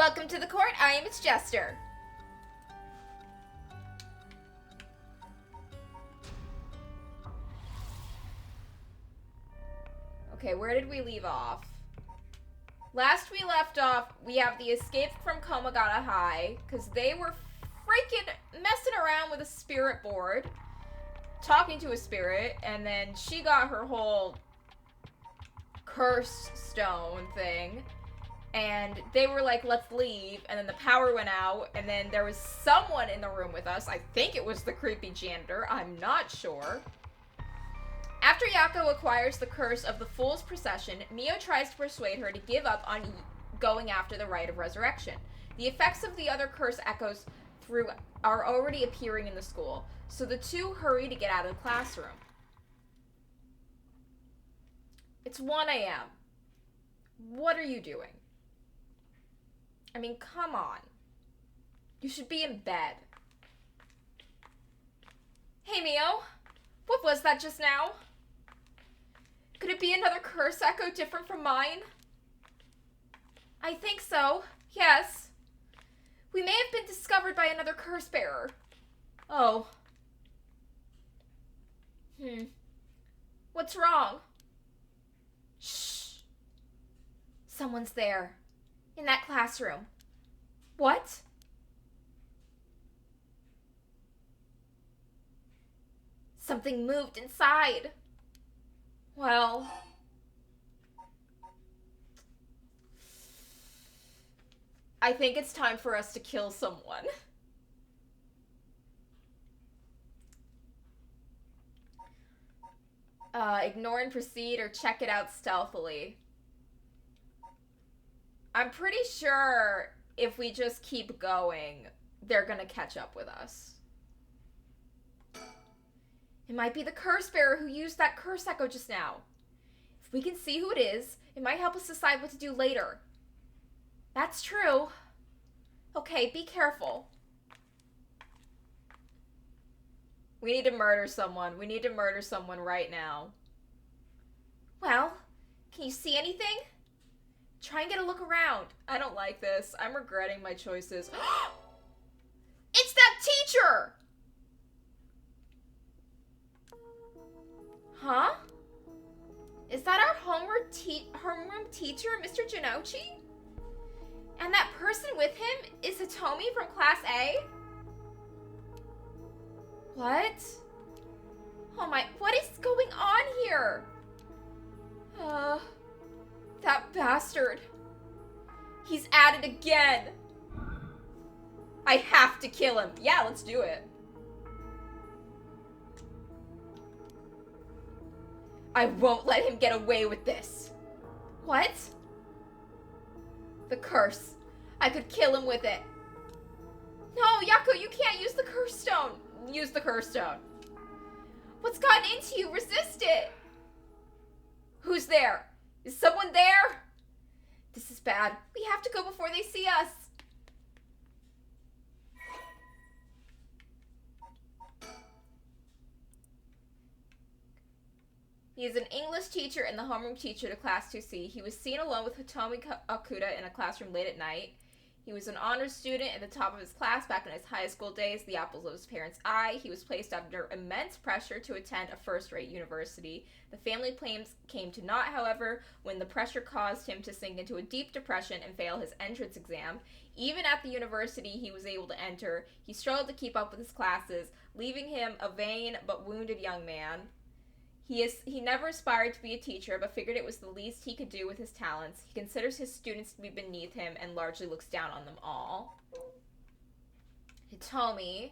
Welcome to the court. I am its Jester. Okay, where did we leave off? Last we left off, we have the escape from Komagata High, because they were freaking messing around with a spirit board, talking to a spirit, and then she got her whole curse stone thing, and they were like, let's leave, and then the power went out, and then there was someone in the room with us. I think it was the creepy janitor. I'm not sure. After Yako acquires the curse of the Fool's Procession, Mio tries to persuade her to give up on going after the Rite of Resurrection. The effects of the other curse echoes through are already appearing in the school, so the two hurry to get out of the classroom. It's 1 a.m. What are you doing? I mean, come on. You should be in bed. Hey, Mio. What was that just now? Could it be another curse echo different from mine? I think so, yes. We may have been discovered by another curse bearer. Oh. What's wrong? Shh. Someone's there. In that classroom. What? Something moved inside. Well, I think it's time for us to kill someone. Ignore and proceed or check it out stealthily. I'm pretty sure if we just keep going, they're gonna catch up with us. It might be the curse bearer who used that curse echo just now. If we can see who it is, it might help us decide what to do later. That's true. Okay, be careful. We need to murder someone. We need to murder someone right now. Well, can you see anything? Try and get a look around. I don't like this. I'm regretting my choices. It's that teacher! Huh? Is that our homeroom teacher, Mr. Janochi? And that person with him is Hitomi from Class A? What? Oh my, what is going on here? That bastard. He's at it again. I have to kill him. Yeah, let's do it. I won't let him get away with this. What? The curse. I could kill him with it. No, Yako, you can't use the curse stone. Use the curse stone. What's gotten into you? Resist it. Who's there? Is someone there? This is bad. We have to go before they see us. He is an English teacher and the homeroom teacher to Class 2C. He was seen alone with Hitomi Akuta in a classroom late at night. He was an honors student at the top of his class back in his high school days, the apples of his parents' eye. He was placed under immense pressure to attend a first-rate university. The family plans came to naught, however, when the pressure caused him to sink into a deep depression and fail his entrance exam. Even at the university he was able to enter, he struggled to keep up with his classes, leaving him a vain but wounded young man. He never aspired to be a teacher, but figured it was the least he could do with his talents. He considers his students to be beneath him and largely looks down on them all. Hitomi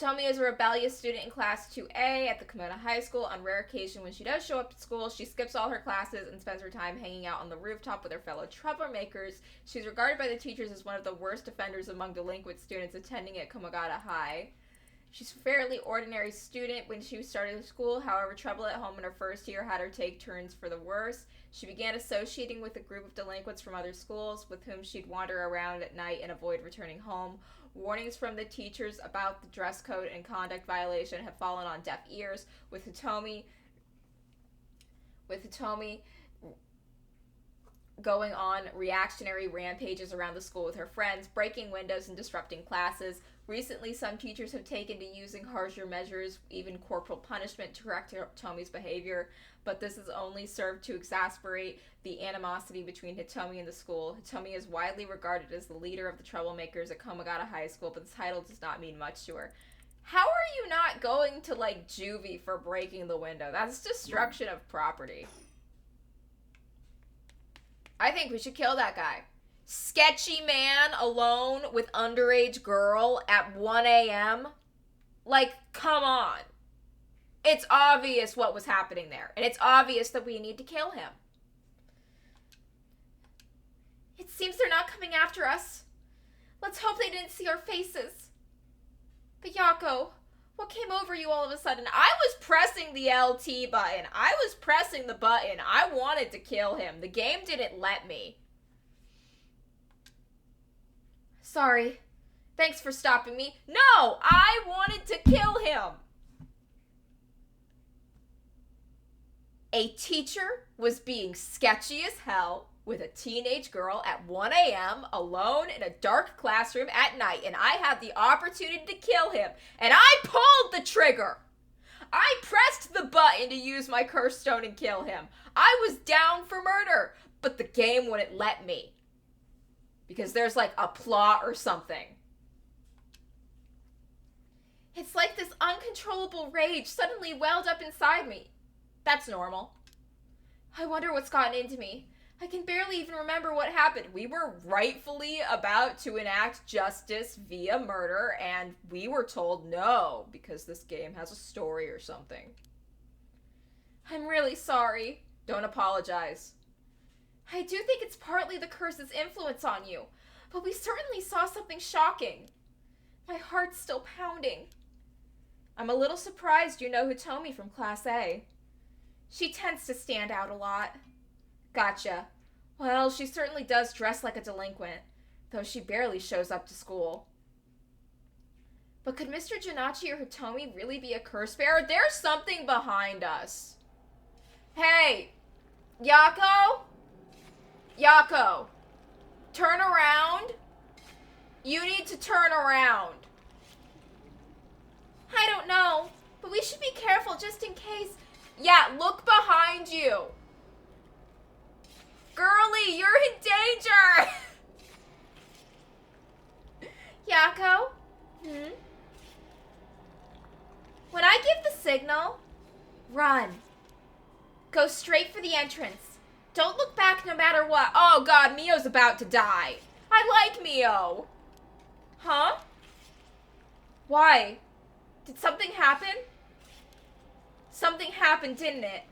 is a rebellious student in Class 2A at the Komoda High School. On rare occasion, when she does show up at school, she skips all her classes and spends her time hanging out on the rooftop with her fellow troublemakers. She's regarded by the teachers as one of the worst offenders among delinquent students attending at Komagata High. She's a fairly ordinary student when she started school. However, trouble at home in her first year had her take turns for the worse. She began associating with a group of delinquents from other schools with whom she'd wander around at night and avoid returning home. Warnings from the teachers about the dress code and conduct violation have fallen on deaf ears, with Hitomi going on reactionary rampages around the school with her friends, breaking windows and disrupting classes. Recently, some teachers have taken to using harsher measures, even corporal punishment, to correct Hitomi's behavior, but this has only served to exacerbate the animosity between Hitomi and the school. Hitomi is widely regarded as the leader of the troublemakers at Komagata High School, but the title does not mean much to her. How are you not going to, like, juvie for breaking the window? That's destruction of property. I think we should kill that guy. Sketchy man alone with underage girl at 1 a.m.? Like, come on. It's obvious what was happening there. And it's obvious that we need to kill him. It seems they're not coming after us. Let's hope they didn't see our faces. But Yako, what came over you all of a sudden? I was pressing the LT button. I was pressing the button. I wanted to kill him. The game didn't let me. Sorry. Thanks for stopping me. No! I wanted to kill him! A teacher was being sketchy as hell with a teenage girl at 1 a.m. alone in a dark classroom at night, and I had the opportunity to kill him, and I pulled the trigger. I pressed the button to use my curse stone and kill him. I was down for murder, but the game wouldn't let me. Because there's like a plot or something. It's like this uncontrollable rage suddenly welled up inside me. That's normal. I wonder what's gotten into me. I can barely even remember what happened. We were rightfully about to enact justice via murder, and we were told no, because this game has a story or something. I'm really sorry. Don't apologize. I do think it's partly the curse's influence on you, but we certainly saw something shocking. My heart's still pounding. I'm a little surprised you know Hitomi from Class A. She tends to stand out a lot. Gotcha. Well, she certainly does dress like a delinquent, though she barely shows up to school. But could Mr. Jinachi or Hitomi really be a curse bearer? There's something behind us. Hey, Yako? Yako, turn around. You need to turn around. I don't know, but we should be careful just in case. Yeah, look behind you. Girlie, you're in danger! Yako? When I give the signal, run. Go straight for the entrance. Don't look back no matter what. Oh god, Mio's about to die. I like Mio. Huh? Why? Did something happen? Something happened, didn't it?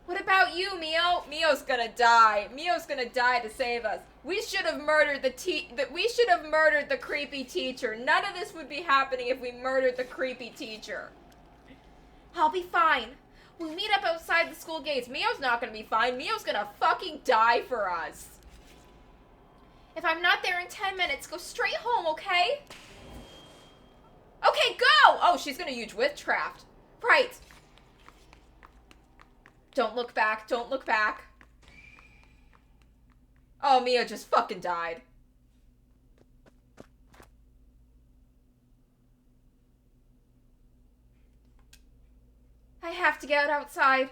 What about you, Mio? Mio's gonna die. Mio's gonna die to save us. We should have murdered the creepy teacher. None of this would be happening if we murdered the creepy teacher. I'll be fine. We'll meet up outside the school gates. Mio's not gonna be fine. Mio's gonna fucking die for us. If I'm not there in 10 minutes, go straight home, okay? Okay, go! Oh, she's gonna use witchcraft. Right. Don't look back. Don't look back. Oh, Mio just fucking died. I have to get outside.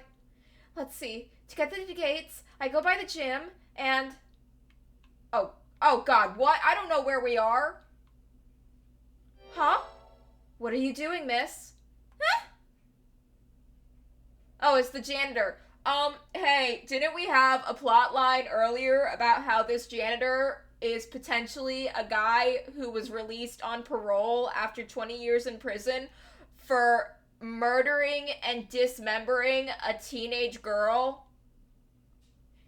Let's see. To get to the gates, I go by the gym, and... Oh god, what? I don't know where we are. Huh? What are you doing, miss? Huh? Oh, it's the janitor. Hey, didn't we have a plot line earlier about how this janitor is potentially a guy who was released on parole after 20 years in prison for murdering and dismembering a teenage girl?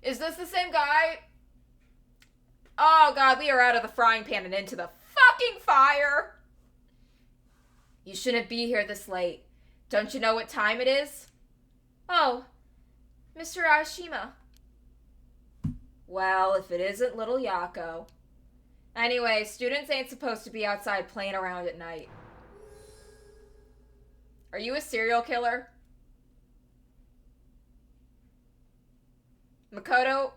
Is this the same guy? Oh god, we are out of the frying pan and into the fucking fire! You shouldn't be here this late. Don't you know what time it is? Oh, Mr. Ashima. Well, if it isn't little Yako. Anyway, students ain't supposed to be outside playing around at night. Are you a serial killer? Makoto,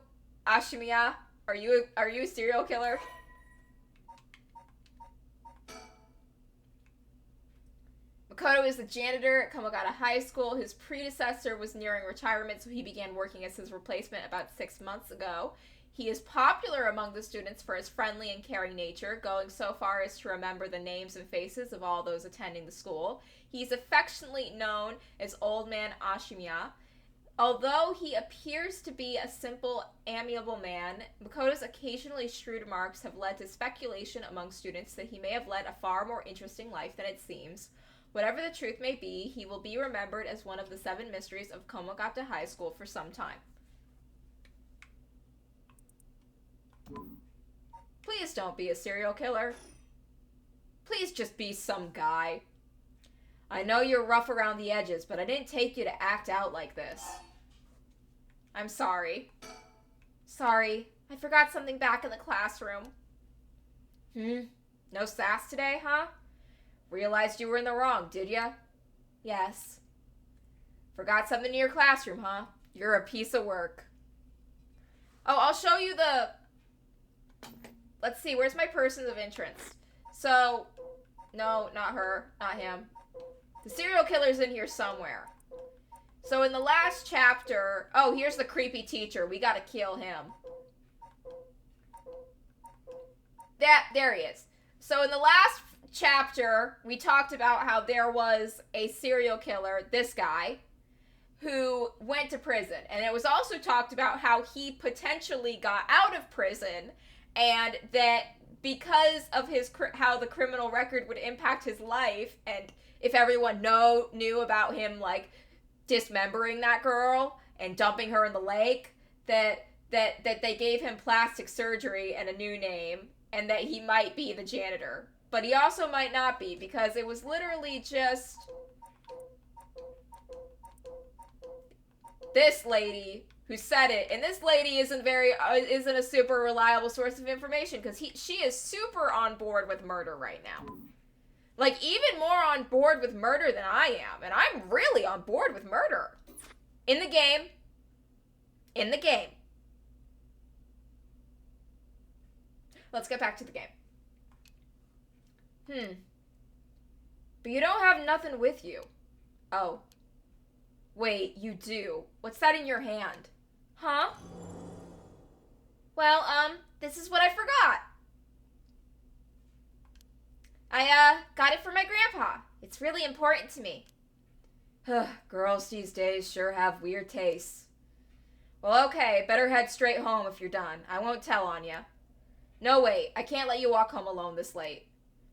Ashimiya, are you a serial killer? Makoto is the janitor at Komagata High School. His predecessor was nearing retirement, so he began working as his replacement about 6 months ago. He is popular among the students for his friendly and caring nature, going so far as to remember the names and faces of all those attending the school. He's affectionately known as Old Man Ashimiya. Although he appears to be a simple, amiable man, Makoto's occasionally shrewd remarks have led to speculation among students that he may have led a far more interesting life than it seems. Whatever the truth may be, he will be remembered as one of the 7 mysteries of Komagata High School for some time. Please don't be a serial killer. Please just be some guy. I know you're rough around the edges, but I didn't take you to act out like this. I'm sorry. Sorry, I forgot something back in the classroom. No sass today, huh? Realized you were in the wrong, did ya? Yes. Forgot something in your classroom, huh? You're a piece of work. Oh, I'll show you the... Let's see, where's my persons of interest? So, no, not her, not him. The serial killer's in here somewhere. So in the last chapter... Oh, here's the creepy teacher. We gotta kill him. There he is. So in the last chapter, we talked about how there was a serial killer, this guy, who went to prison. And it was also talked about how he potentially got out of prison, and that because of how the criminal record would impact his life, and if everyone knew about him, like, dismembering that girl and dumping her in the lake, that they gave him plastic surgery and a new name, and that he might be the janitor. But he also might not be, because it was literally just this lady who said it, and this lady isn't a super reliable source of information, because she is super on board with murder right now. Like, even more on board with murder than I am, and I'm really on board with murder. In the game. In the game. Let's get back to the game. But you don't have nothing with you. Oh. Wait, you do. What's that in your hand? Huh? Well, this is what I forgot. I, got it for my grandpa. It's really important to me. Girls these days sure have weird tastes. Well, okay, better head straight home if you're done. I won't tell on ya. No, wait, I can't let you walk home alone this late.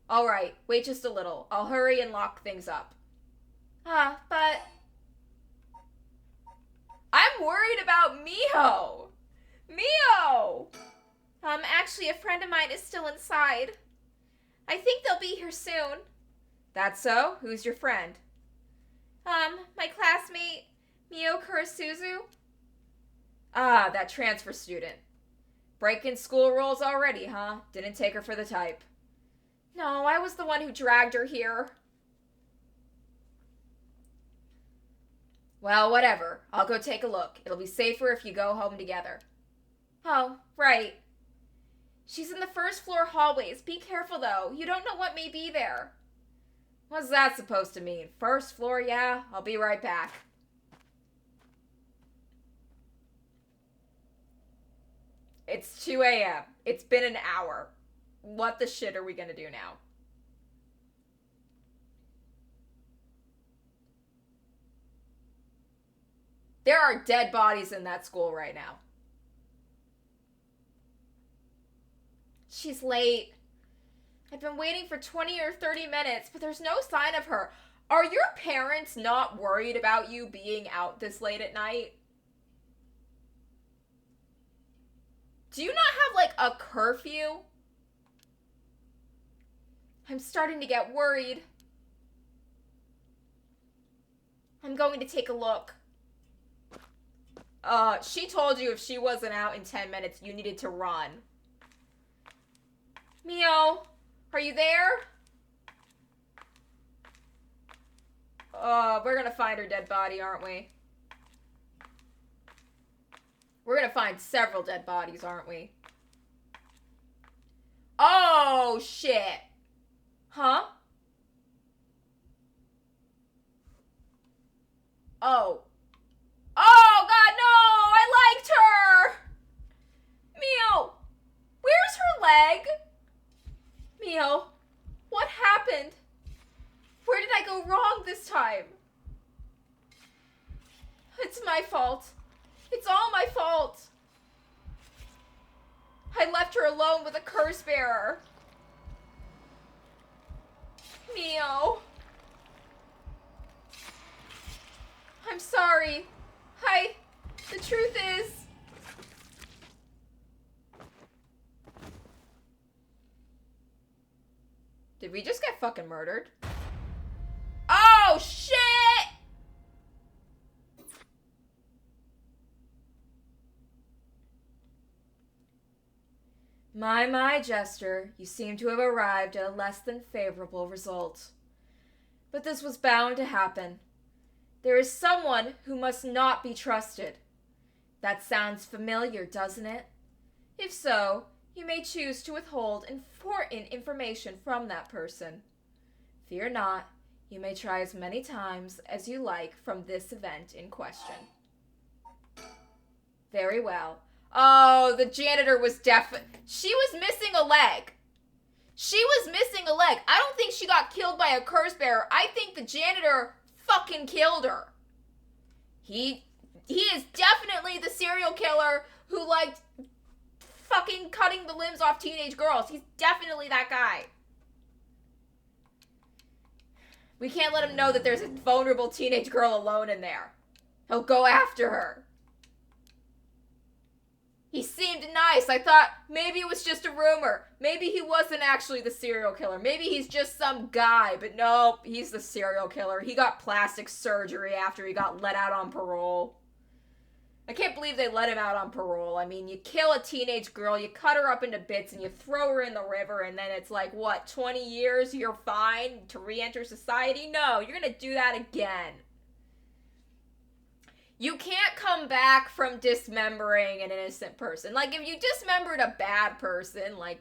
Alright, wait just a little. I'll hurry and lock things up. But... I'm worried about Miho! Miho! Actually, a friend of mine is still inside. I think they'll be here soon. That's so? Who's your friend? My classmate, Mio Kurasuzu. Ah, that transfer student. Breaking school rules already, huh? Didn't take her for the type. No, I was the one who dragged her here. Well, whatever. I'll go take a look. It'll be safer if you go home together. Oh, right. She's in the first floor hallways. Be careful, though. You don't know what may be there. What's that supposed to mean? First floor, yeah? I'll be right back. It's 2 a.m. It's been an hour. What the shit are we gonna do now? There are dead bodies in that school right now. She's late. I've been waiting for 20 or 30 minutes, but there's no sign of her. Are your parents not worried about you being out this late at night? Do you not have, like, a curfew? I'm starting to get worried. I'm going to take a look. She told you if she wasn't out in 10 minutes, you needed to run. Mio, are you there? We're gonna find her dead body, aren't we? We're gonna find several dead bodies, aren't we? Oh, shit. Huh? Oh. Oh, God, no! I liked her! Mio! Where's her leg? Mio, what happened? Where did I go wrong this time? It's my fault. It's all my fault. I left her alone with a curse bearer. Mio. I'm sorry. The truth is... Did we just get fucking murdered? Oh, shit! My, Jester, you seem to have arrived at a less than favorable result. But this was bound to happen. There is someone who must not be trusted. That sounds familiar, doesn't it? If so, you may choose to withhold important information from that person. Fear not, you may try as many times as you like from this event in question. Very well. Oh, the janitor was she was missing a leg. She was missing a leg. I don't think she got killed by a curse bearer. I think the janitor fucking killed her. He is definitely the serial killer who liked fucking cutting the limbs off teenage girls. He's definitely that guy. We can't let him know that there's a vulnerable teenage girl alone in there. He'll go after her. He seemed nice. I thought maybe it was just a rumor. Maybe he wasn't actually the serial killer. Maybe he's just some guy. But nope, he's the serial killer. He got plastic surgery after he got let out on parole. I can't believe they let him out on parole. I mean, you kill a teenage girl, you cut her up into bits, and you throw her in the river, and then it's like, what, 20 years, you're fine to re-enter society? No, you're gonna do that again. You can't come back from dismembering an innocent person. Like, if you dismembered a bad person, like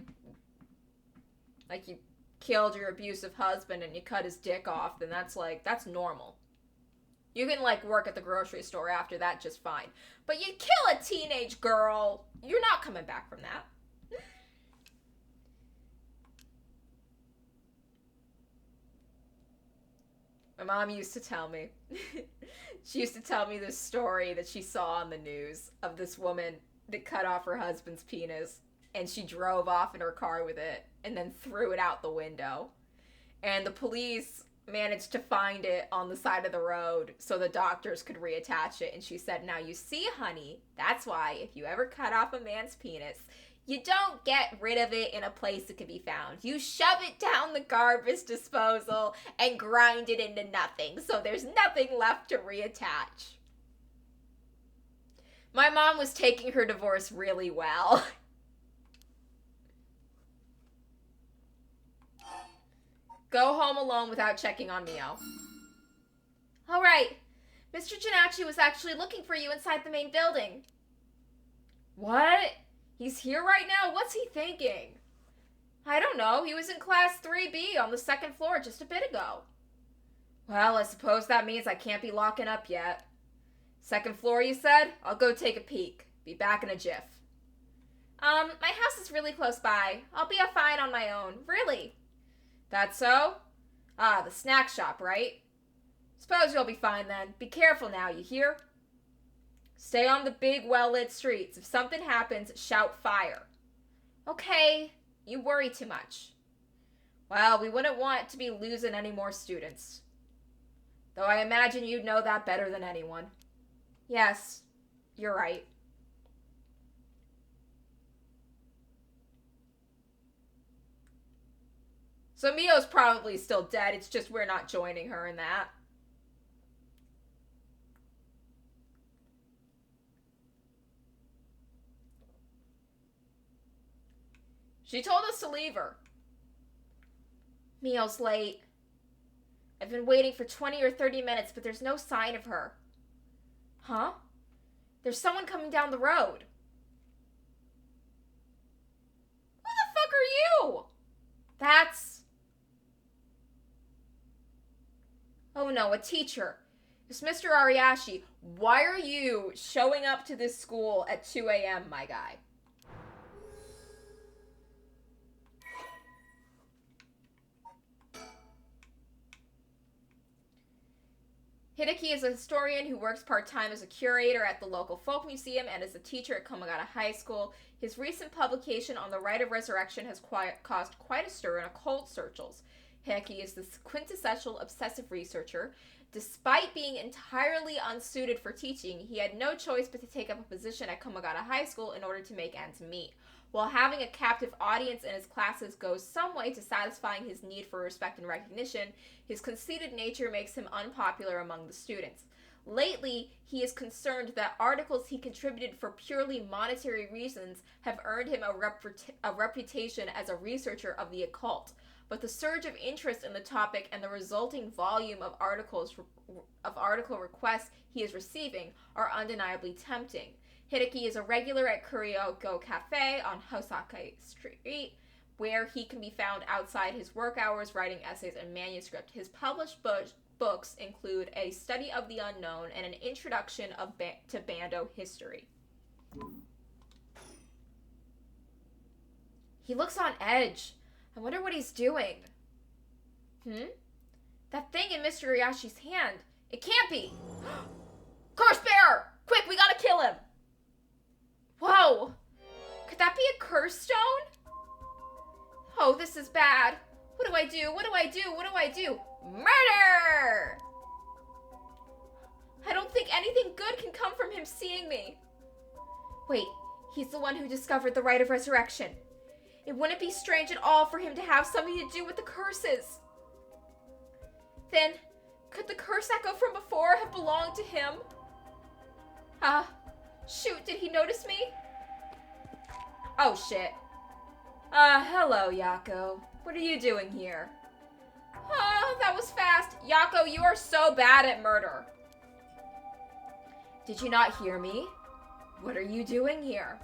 you killed your abusive husband and you cut his dick off, then that's normal. You can, work at the grocery store after that just fine. But you kill a teenage girl, you're not coming back from that. My mom used to tell me. She used to tell me this story that she saw on the news of this woman that cut off her husband's penis, and she drove off in her car with it and then threw it out the window. And the police managed to find it on the side of the road so the doctors could reattach it. And she said, now you see, honey, that's why if you ever cut off a man's penis, you don't get rid of it in a place it can be found. You shove it down the garbage disposal and grind it into nothing, so there's nothing left to reattach. My mom was taking her divorce really well. Go home alone without checking on Mio. All right. Mr. Janachi was actually looking for you inside the main building. What? He's here right now? What's he thinking? I don't know. He was in class 3B on the second floor just a bit ago. Well, I suppose that means I can't be locking up yet. Second floor, you said? I'll go take a peek. Be back in a jiff. My house is really close by. I'll be fine on my own. Really? That so? Ah, the snack shop, right? Suppose you'll be fine then. Be careful now, you hear? Stay on the big, well-lit streets. If something happens, shout fire. Okay, you worry too much. Well, we wouldn't want to be losing any more students. Though I imagine you'd know that better than anyone. Yes, you're right. So Mio's probably still dead. It's just we're not joining her in that. She told us to leave her. Mio's late. I've been waiting for 20 or 30 minutes, but there's no sign of her. Huh? There's someone coming down the road. Who the fuck are you? That's... Oh no, a teacher. It's Mr. Ariashi. Why are you showing up to this school at 2 a.m., my guy? Hideki is a historian who works part-time as a curator at the local folk museum and as a teacher at Komagata High School. His recent publication on the rite of resurrection has caused quite a stir in occult circles. Hideki is the quintessential obsessive researcher. Despite being entirely unsuited for teaching, he had no choice but to take up a position at Komagata High School in order to make ends meet. While having a captive audience in his classes goes some way to satisfying his need for respect and recognition, his conceited nature makes him unpopular among the students. Lately, he is concerned that articles he contributed for purely monetary reasons have earned him a reputation as a researcher of the occult. But the surge of interest in the topic and the resulting volume of article requests he is receiving are undeniably tempting. Hideki is a regular at Kuryoko Cafe on Hosaka Street, where he can be found outside his work hours writing essays and manuscript. His published books include A Study of the Unknown and an introduction to Bando history. He looks on edge. I wonder what he's doing. That thing in Mr. Ryashi's hand. It can't be. Curse bearer! Quick, we gotta kill him! Whoa! Could that be a curse stone? Oh, this is bad. What do I do? What do I do? What do I do? Murder! I don't think anything good can come from him seeing me. Wait, he's the one who discovered the rite of resurrection. It wouldn't be strange at all for him to have something to do with the curses. Then, could the curse echo from before have belonged to him? Shoot, did he notice me? Oh, shit. Hello, Yako. What are you doing here? That was fast. Yako, you are so bad at murder. Did you not hear me? What are you doing here?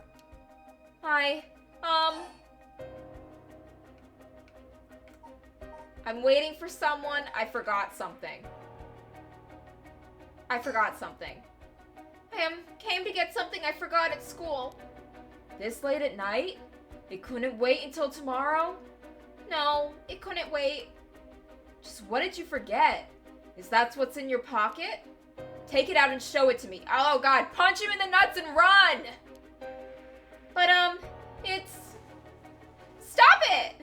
I'm waiting for someone. I forgot something. I came to get something I forgot at school. This late at night? It couldn't wait until tomorrow? No, it couldn't wait. Just what did you forget? Is that what's in your pocket? Take it out and show it to me. Oh god, punch him in the nuts and run! But, it's... Stop it!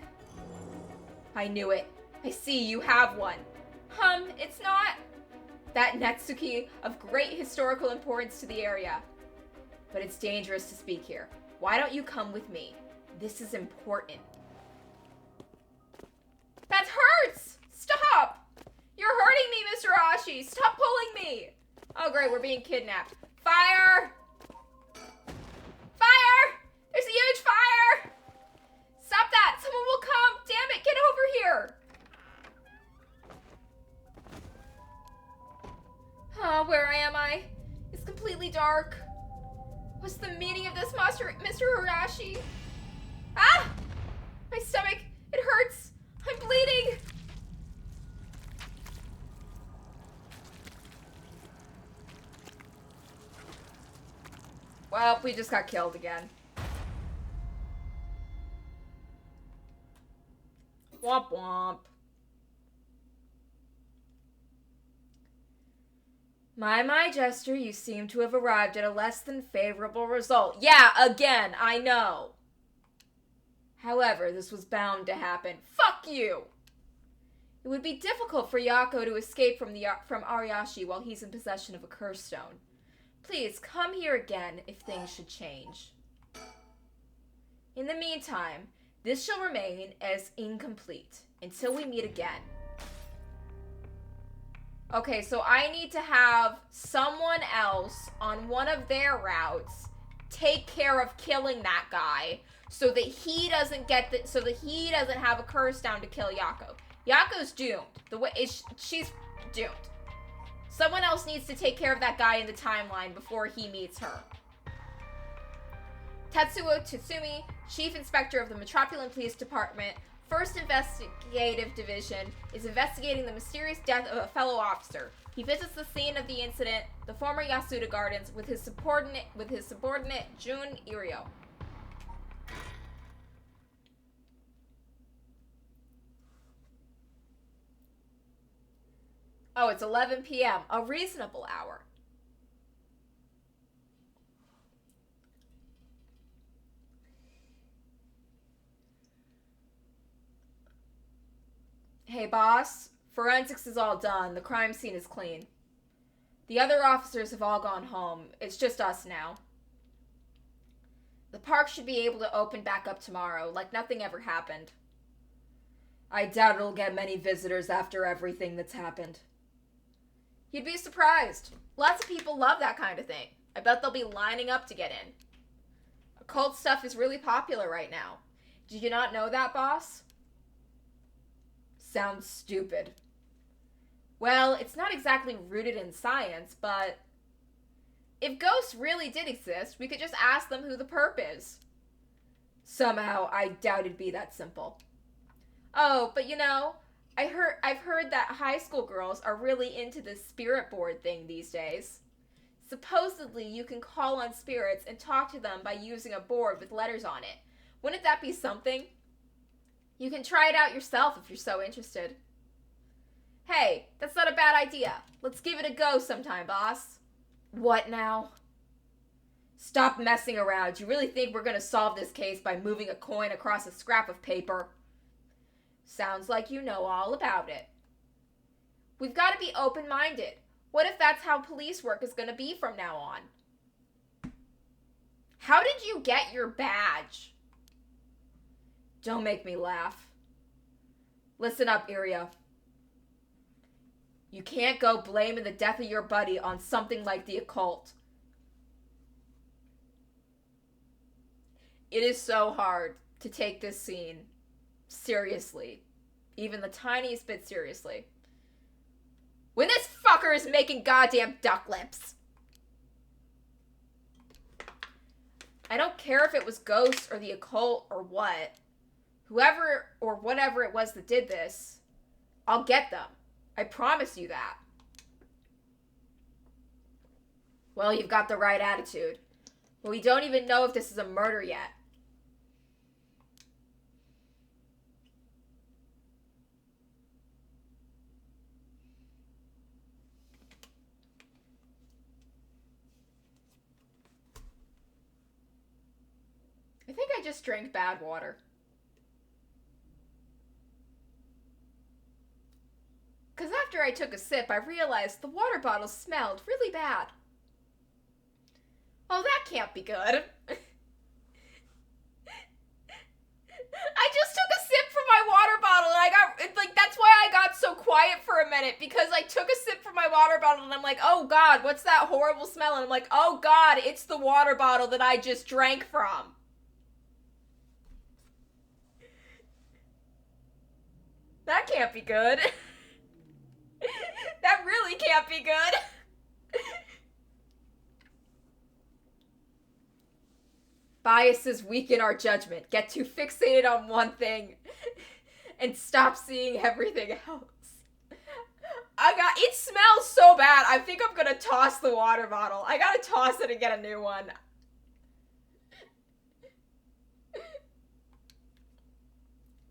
I knew it. I see you have one. It's not... That Netsuki of great historical importance to the area. But it's dangerous to speak here. Why don't you come with me? This is important. That hurts! Stop! You're hurting me, Mr. Ashi! Stop pulling me! Oh great, we're being kidnapped. Fire! Fire! There's a huge fire! Stop that! Someone will come! Damn it, get over here! Where am I? It's completely dark. What's the meaning of this, Mr. Hirashi? Ah! My stomach! It hurts! I'm bleeding! Well, we just got killed again. Womp womp. My, Jester, you seem to have arrived at a less than favorable result. Yeah, again, I know. However, this was bound to happen. Fuck you! It would be difficult for Yako to escape from Ariashi while he's in possession of a curse stone. Please, come here again if things should change. In the meantime, this shall remain as incomplete until we meet again. Okay, so I need to have someone else on one of their routes take care of killing that guy so that he doesn't have a curse down to kill Yako. Yako's doomed. She's doomed. Someone else needs to take care of that guy in the timeline before he meets her. Tetsuo Tsutsumi, Chief Inspector of the Metropolitan Police Department, 1st Investigative Division, is investigating the mysterious death of a fellow officer. He visits the scene of the incident, the former Yasuda Gardens, with his subordinate Jun Irio. Oh, it's 11 p.m., a reasonable hour. Hey, boss. Forensics is all done. The crime scene is clean. The other officers have all gone home. It's just us now. The park should be able to open back up tomorrow, like nothing ever happened. I doubt it'll get many visitors after everything that's happened. You'd be surprised. Lots of people love that kind of thing. I bet they'll be lining up to get in. Occult stuff is really popular right now. Did you not know that, boss? Sounds stupid. Well, it's not exactly rooted in science, but if ghosts really did exist, we could just ask them who the perp is. Somehow, I doubt it'd be that simple. Oh, but you know, I've heard that high school girls are really into this spirit board thing these days. Supposedly, you can call on spirits and talk to them by using a board with letters on it. Wouldn't that be something? You can try it out yourself if you're so interested. Hey, that's not a bad idea. Let's give it a go sometime, boss. What now? Stop messing around. You really think we're gonna solve this case by moving a coin across a scrap of paper? Sounds like you know all about it. We've got to be open-minded. What if that's how police work is gonna be from now on? How did you get your badge? Don't make me laugh. Listen up, Iria. You can't go blaming the death of your buddy on something like the occult. It is so hard to take this scene seriously. Even the tiniest bit seriously. When this fucker is making goddamn duck lips. I don't care if it was ghosts or the occult or what. Whoever or whatever it was that did this, I'll get them. I promise you that. Well, you've got the right attitude. But we don't even know if this is a murder yet. I think I just drank bad water. Because after I took a sip, I realized the water bottle smelled really bad. Oh, that can't be good. I just took a sip from my water bottle and that's why I got so quiet for a minute, because I took a sip from my water bottle and I'm like, oh God, what's that horrible smell? And I'm like, oh God, it's the water bottle that I just drank from. That can't be good. That really can't be good. Biases weaken our judgment. Get too fixated on one thing and stop seeing everything else. It smells so bad. I think I'm gonna toss the water bottle. I gotta toss it and get a new one.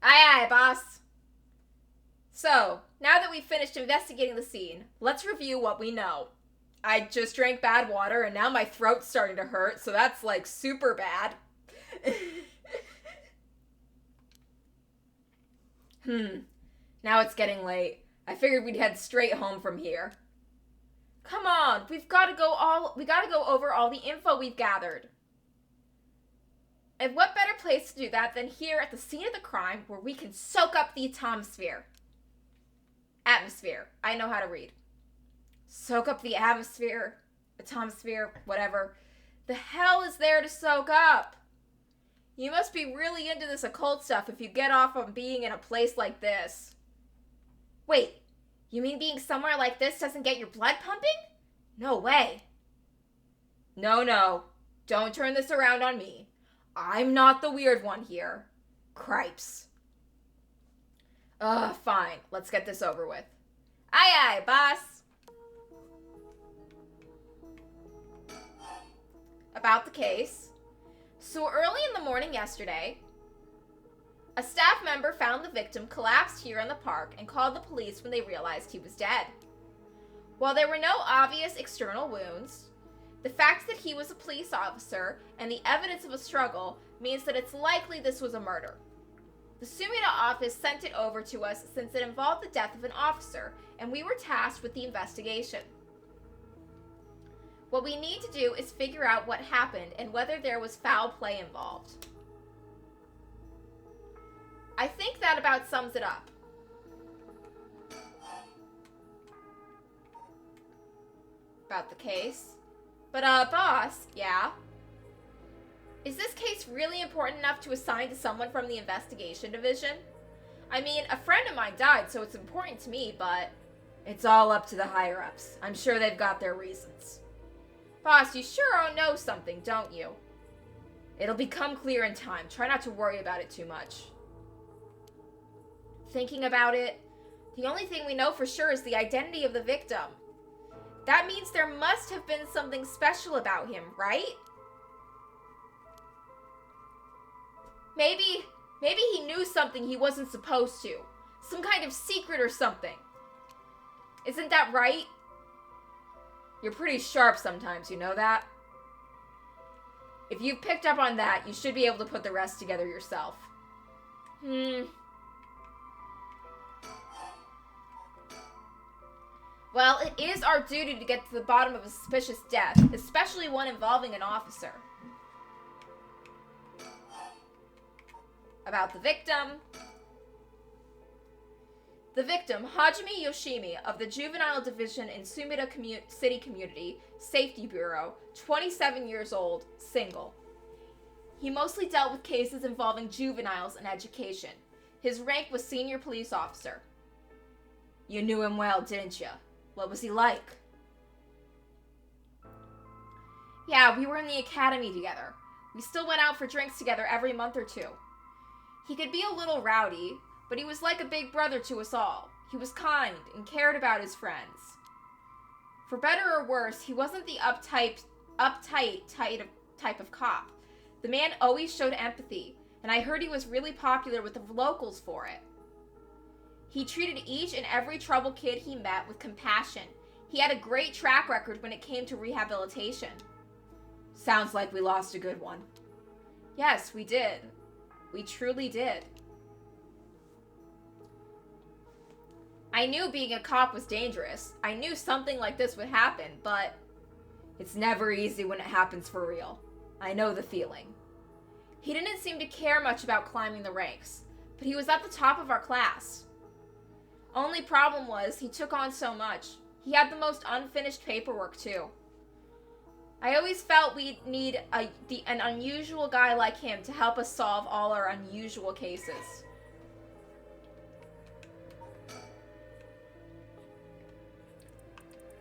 Aye, aye, boss. So, now that we've finished investigating the scene, let's review what we know. I just drank bad water and now my throat's starting to hurt, so that's like super bad. Now it's getting late. I figured we'd head straight home from here. Come on, we gotta go over all the info we've gathered. And what better place to do that than here at the scene of the crime, where we can soak up the atmosphere. Atmosphere. I know how to read. Soak up the atmosphere, whatever. The hell is there to soak up? You must be really into this occult stuff if you get off on being in a place like this. Wait, You mean being somewhere like this doesn't get your blood pumping? No way. No. Don't turn this around on me. I'm not the weird one here. Cripes. Fine. Let's get this over with. Aye, boss. About the case. So early in the morning yesterday, a staff member found the victim collapsed here in the park and called the police when they realized he was dead. While there were no obvious external wounds, the fact that he was a police officer and the evidence of a struggle means that it's likely this was a murder. The Sumida office sent it over to us since it involved the death of an officer, and we were tasked with the investigation. What we need to do is figure out what happened and whether there was foul play involved. I think that about sums it up. About the case. But, boss, yeah? Is this case really important enough to assign to someone from the investigation division? I mean, a friend of mine died, so it's important to me, but it's all up to the higher-ups. I'm sure they've got their reasons. Boss, you sure know something, don't you? It'll become clear in time. Try not to worry about it too much. Thinking about it, the only thing we know for sure is the identity of the victim. That means there must have been something special about him, right? Maybe he knew something he wasn't supposed to. Some kind of secret or something. Isn't that right? You're pretty sharp sometimes, you know that? If you've picked up on that, you should be able to put the rest together yourself. Well, it is our duty to get to the bottom of a suspicious death, especially one involving an officer. About the victim. The victim, Hajime Yoshimi, of the Juvenile Division in Sumida City Community Safety Bureau, 27 years old, single. He mostly dealt with cases involving juveniles and education. His rank was senior police officer. You knew him well, didn't you? What was he like? Yeah, we were in the academy together. We still went out for drinks together every month or two. He could be a little rowdy, but he was like a big brother to us all. He was kind and cared about his friends. For better or worse, he wasn't the uptight type of cop. The man always showed empathy, and I heard he was really popular with the locals for it. He treated each and every troubled kid he met with compassion. He had a great track record when it came to rehabilitation. Sounds like we lost a good one. Yes, we did. We truly did. I knew being a cop was dangerous. I knew something like this would happen, but it's never easy when it happens for real. I know the feeling. He didn't seem to care much about climbing the ranks, but he was at the top of our class. Only problem was he took on so much. He had the most unfinished paperwork too. I always felt we'd need an unusual guy like him to help us solve all our unusual cases.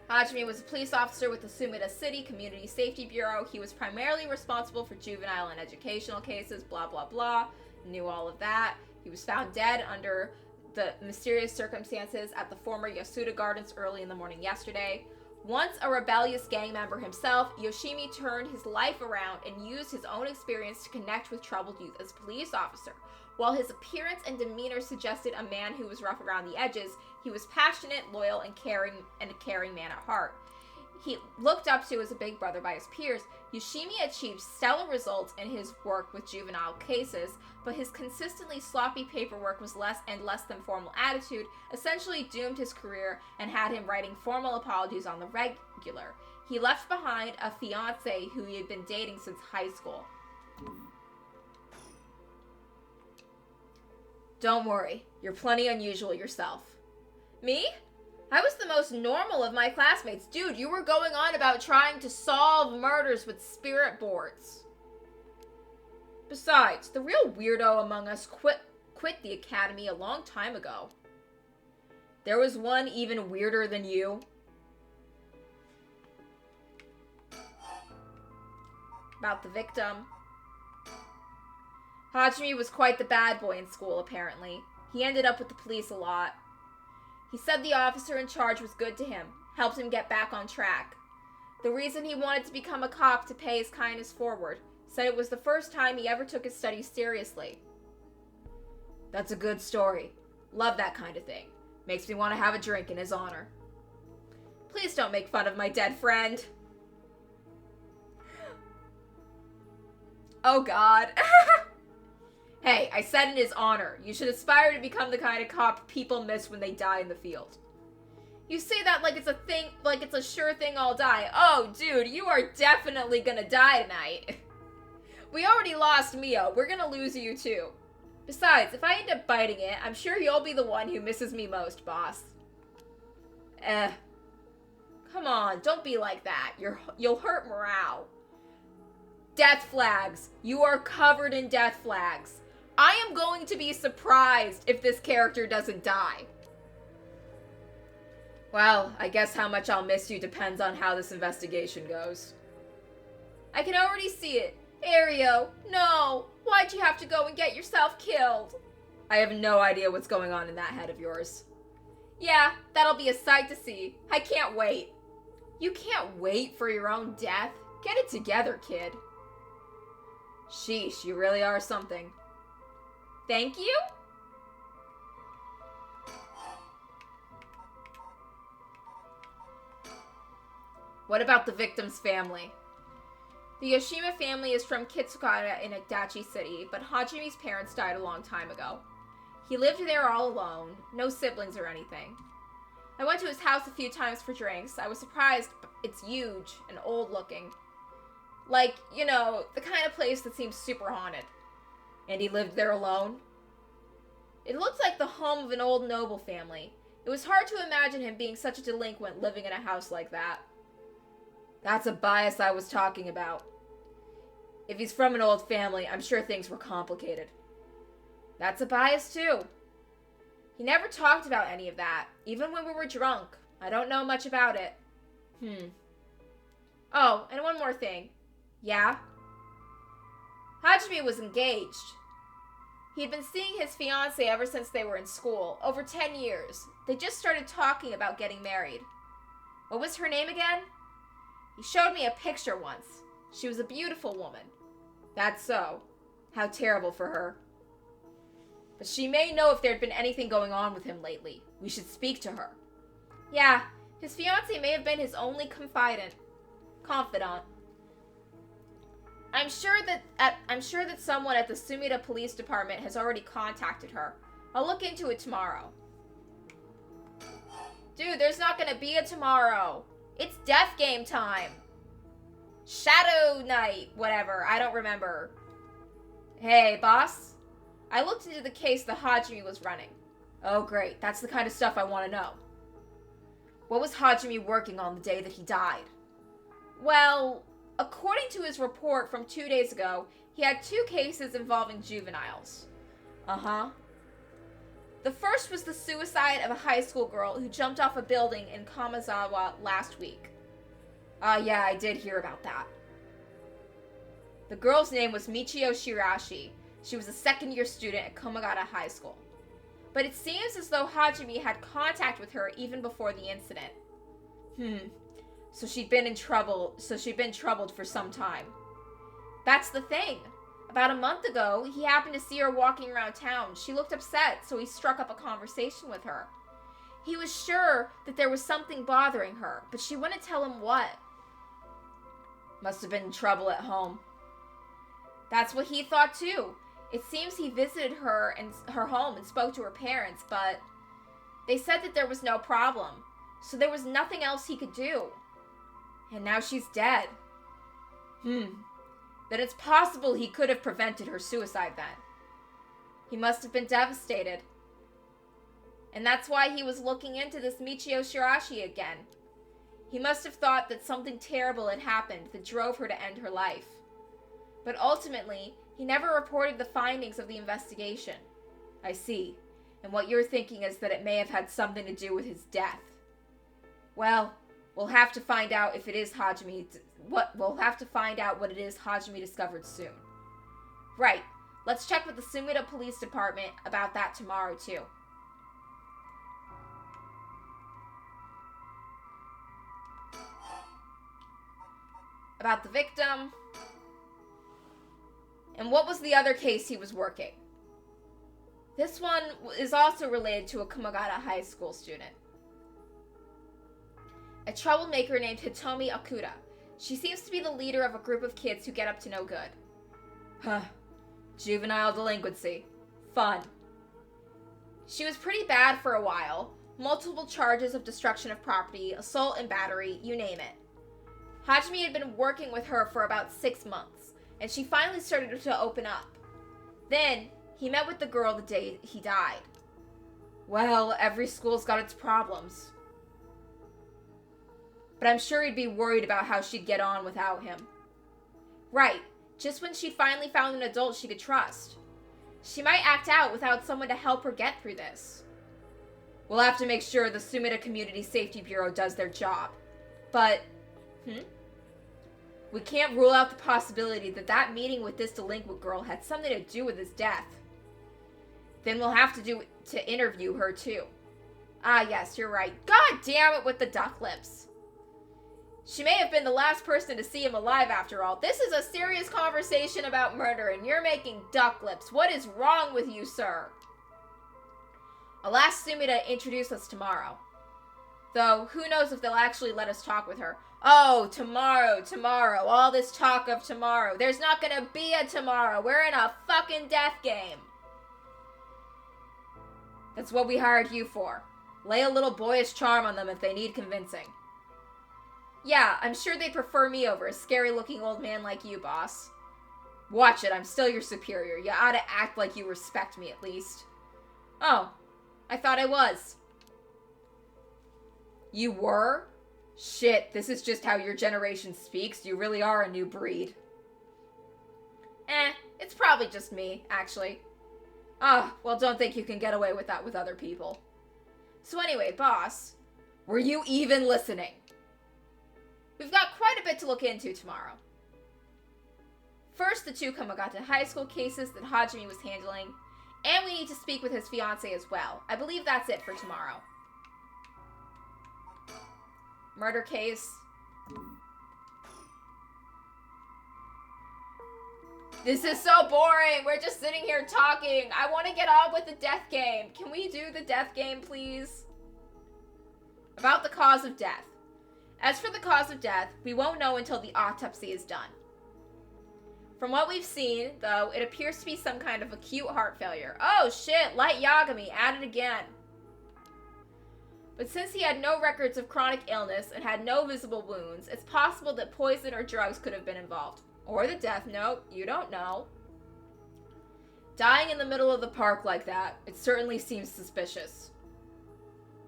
Hajime was a police officer with the Sumida City Community Safety Bureau. He was primarily responsible for juvenile and educational cases, blah, blah, blah. Knew all of that. He was found dead under the mysterious circumstances at the former Yasuda Gardens early in the morning yesterday. Once a rebellious gang member himself, Yoshimi turned his life around and used his own experience to connect with troubled youth as a police officer. While his appearance and demeanor suggested a man who was rough around the edges, he was passionate, loyal, and a caring man at heart. He looked up to as a big brother by his peers. Yoshimi achieved stellar results in his work with juvenile cases, but his consistently sloppy paperwork was less than formal attitude essentially doomed his career and had him writing formal apologies on the regular. He left behind a fiancée who he had been dating since high school. Don't worry, you're plenty unusual yourself. Me? I was the most normal of my classmates. Dude, you were going on about trying to solve murders with spirit boards. Besides, the real weirdo among us quit the academy a long time ago. There was one even weirder than you. About the victim. Hajime was quite the bad boy in school, apparently. He ended up with the police a lot. He said the officer in charge was good to him, helped him get back on track. The reason he wanted to become a cop to pay his kindness forward, said it was the first time he ever took his studies seriously. That's a good story. Love that kind of thing. Makes me want to have a drink in his honor. Please don't make fun of my dead friend. Oh God. Hey, I said in his honor. You should aspire to become the kind of cop people miss when they die in the field. You say that like it's a thing, like it's a sure thing I'll die. Oh, dude, you are definitely gonna die tonight. We already lost Mio. We're gonna lose you too. Besides, if I end up biting it, I'm sure you'll be the one who misses me most, boss. Come on, don't be like that. You'll hurt morale. Death flags. You are covered in death flags. I am going to be surprised if this character doesn't die. Well, I guess how much I'll miss you depends on how this investigation goes. I can already see it. Ario, no! Why'd you have to go and get yourself killed? I have no idea what's going on in that head of yours. Yeah, that'll be a sight to see. I can't wait. You can't wait for your own death? Get it together, kid. Sheesh, you really are something. Thank you? What about the victim's family? The Yoshima family is from Kitsukata in Adachi City, but Hajime's parents died a long time ago. He lived there all alone, no siblings or anything. I went to his house a few times for drinks. I was surprised it's huge and old looking. Like, you know, the kind of place that seems super haunted. And he lived there alone? It looked like the home of an old noble family. It was hard to imagine him being such a delinquent living in a house like that. That's a bias I was talking about. If he's from an old family, I'm sure things were complicated. That's a bias too. He never talked about any of that, even when we were drunk. I don't know much about it. Oh, and one more thing. Yeah? Hajime was engaged. He'd been seeing his fiancée ever since they were in school, over 10 years. They just started talking about getting married. What was her name again? He showed me a picture once. She was a beautiful woman. That's so. How terrible for her. But she may know if there'd been anything going on with him lately. We should speak to her. Yeah, his fiancée may have been his only confidant. I'm sure that someone at the Sumida Police Department has already contacted her. I'll look into it tomorrow. Dude, there's not gonna be a tomorrow. It's death game time. Shadow night, whatever. I don't remember. Hey, boss. I looked into the case the Hajime was running. Oh, great. That's the kind of stuff I want to know. What was Hajime working on the day that he died? Well, according to his report from 2 days ago, he had 2 cases involving juveniles. Uh-huh. The first was the suicide of a high school girl who jumped off a building in Kamizawa last week. Yeah, I did hear about that. The girl's name was Michio Shirashi. She was a second-year student at Komagata High School. But it seems as though Hajime had contact with her even before the incident. So she'd been troubled for some time. That's the thing. About a month ago, he happened to see her walking around town. She looked upset, so he struck up a conversation with her. He was sure that there was something bothering her, but she wouldn't tell him what. Must have been in trouble at home. That's what he thought too. It seems he visited her in her home and spoke to her parents, but they said that there was no problem, so there was nothing else he could do. And now she's dead. Then it's possible he could have prevented her suicide then. He must have been devastated. And that's why he was looking into this Michio Shirashi again. He must have thought that something terrible had happened that drove her to end her life. But ultimately, he never reported the findings of the investigation. I see. And what you're thinking is that it may have had something to do with his death. Well, we'll have to find out if it is Hajime. We'll have to find out what it is Hajime discovered soon. Right. Let's check with the Sumida Police Department about that tomorrow, too. About the victim. And what was the other case he was working? This one is also related to a Kumagata High School student. A troublemaker named Hitomi Akuda. She seems to be the leader of a group of kids who get up to no good. Huh. Juvenile delinquency. Fun. She was pretty bad for a while. Multiple charges of destruction of property, assault and battery, you name it. Hajime had been working with her for about 6 months, and she finally started to open up. Then, he met with the girl the day he died. Well, every school's got its problems. But I'm sure he'd be worried about how she'd get on without him. Right, just when she'd finally found an adult she could trust. She might act out without someone to help her get through this. We'll have to make sure the Sumida Community Safety Bureau does their job. But, we can't rule out the possibility that that meeting with this delinquent girl had something to do with his death. Then we'll have to interview her too. Ah yes, you're right. God damn it with the duck lips. She may have been the last person to see him alive after all. This is a serious conversation about murder and you're making duck lips. What is wrong with you, sir? I'll ask Sumida to introduce us tomorrow. Though, who knows if they'll actually let us talk with her. Oh, tomorrow. All this talk of tomorrow. There's not gonna be a tomorrow. We're in a fucking death game. That's what we hired you for. Lay a little boyish charm on them if they need convincing. Yeah, I'm sure they prefer me over a scary-looking old man like you, boss. Watch it, I'm still your superior. You ought to act like you respect me, at least. Oh, I thought I was. You were? Shit, this is just how your generation speaks. You really are a new breed. It's probably just me, actually. Well, don't think you can get away with that with other people. So anyway, boss, were you even listening? We've got quite a bit to look into tomorrow. First, the 2 Kumagata High School cases that Hajime was handling, and we need to speak with his fiancée as well. I believe that's it for tomorrow. Murder case. This is so boring. We're just sitting here talking. I want to get on with the death game. Can we do the death game, please? About the cause of death. As for the cause of death, we won't know until the autopsy is done. From what we've seen, though, it appears to be some kind of acute heart failure. Oh shit, Light Yagami, at it again. But since he had no records of chronic illness and had no visible wounds, it's possible that poison or drugs could have been involved. Or the death note, you don't know. Dying in the middle of the park like that, it certainly seems suspicious.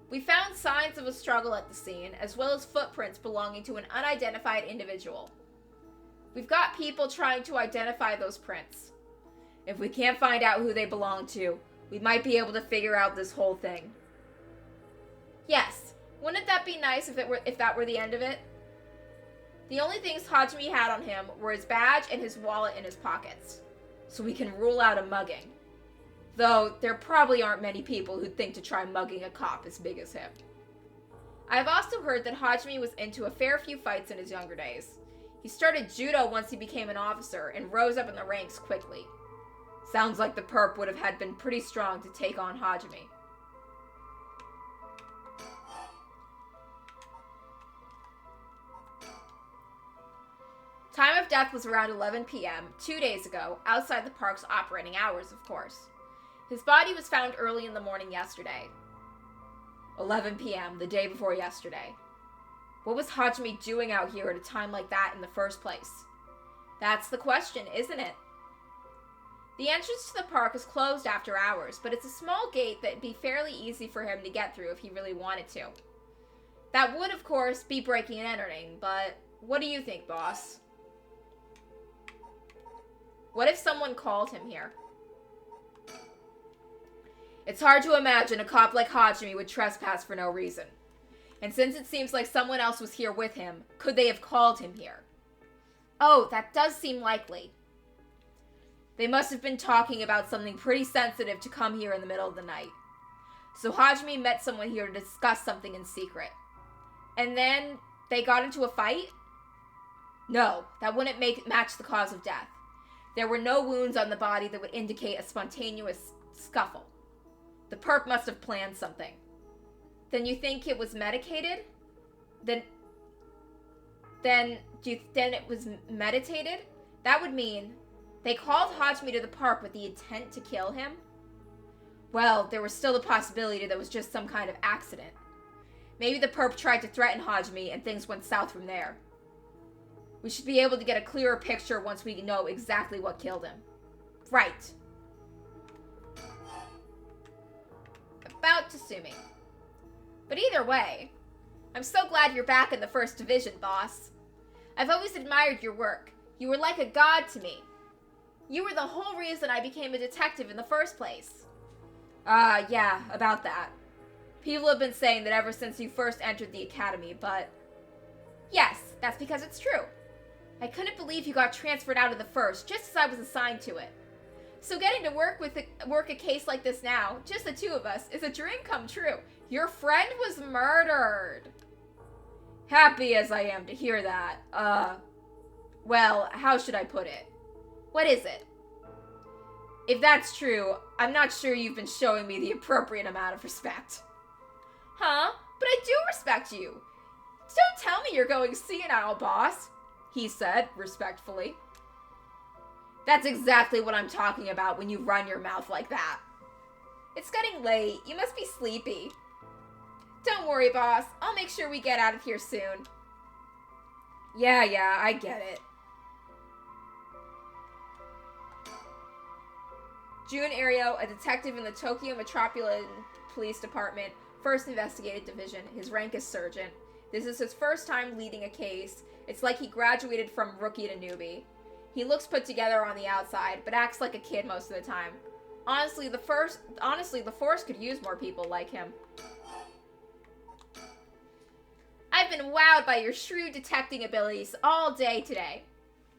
We found signs of a struggle at the scene, as well as footprints belonging to an unidentified individual. We've got people trying to identify those prints. If we can't find out who they belong to, we might be able to figure out this whole thing. Yes, wouldn't that be nice if that were the end of it? The only things Hajime had on him were his badge and his wallet in his pockets, so we can rule out a mugging. Though, there probably aren't many people who'd think to try mugging a cop as big as him. I've also heard that Hajime was into a fair few fights in his younger days. He started judo once he became an officer and rose up in the ranks quickly. Sounds like the perp would have been pretty strong to take on Hajime. Time of death was around 11 p.m., 2 days ago, outside the park's operating hours, of course. His body was found early in the morning yesterday. 11 p.m., the day before yesterday. What was Hajime doing out here at a time like that in the first place? That's the question, isn't it? The entrance to the park is closed after hours, but it's a small gate that'd be fairly easy for him to get through if he really wanted to. That would, of course, be breaking and entering, but what do you think, boss? What if someone called him here? It's hard to imagine a cop like Hajime would trespass for no reason. And since it seems like someone else was here with him, could they have called him here? Oh, that does seem likely. They must have been talking about something pretty sensitive to come here in the middle of the night. So Hajime met someone here to discuss something in secret. And then they got into a fight? No, that wouldn't match the cause of death. There were no wounds on the body that would indicate a spontaneous scuffle. The perp must have planned something. Then you think it was medicated? Then it was meditated? That would mean they called Hajime to the park with the intent to kill him? Well, there was still the possibility that it was just some kind of accident. Maybe the perp tried to threaten Hajime and things went south from there. We should be able to get a clearer picture once we know exactly what killed him. Right. About Tasumi. But either way, I'm so glad you're back in the First Division, boss. I've always admired your work. You were like a god to me. You were the whole reason I became a detective in the first place. Yeah, about that. People have been saying that ever since you first entered the academy, but... Yes, that's because it's true. I couldn't believe you got transferred out of the first, just as I was assigned to it. So getting to work a case like this now, just the two of us, is a dream come true. Your friend was murdered. Happy as I am to hear that, well, how should I put it? What is it? If that's true, I'm not sure you've been showing me the appropriate amount of respect. Huh? But I do respect you. Don't tell me you're going senile, boss, he said, respectfully. That's exactly what I'm talking about when you run your mouth like that. It's getting late. You must be sleepy. Don't worry, boss. I'll make sure we get out of here soon. Yeah, I get it. Jun Ario, a detective in the Tokyo Metropolitan Police Department, 1st Investigative Division. His rank is sergeant. This is his first time leading a case. It's like he graduated from rookie to newbie. He looks put together on the outside, but acts like a kid most of the time. Honestly, the force could use more people like him. I've been wowed by your shrewd detecting abilities all day today.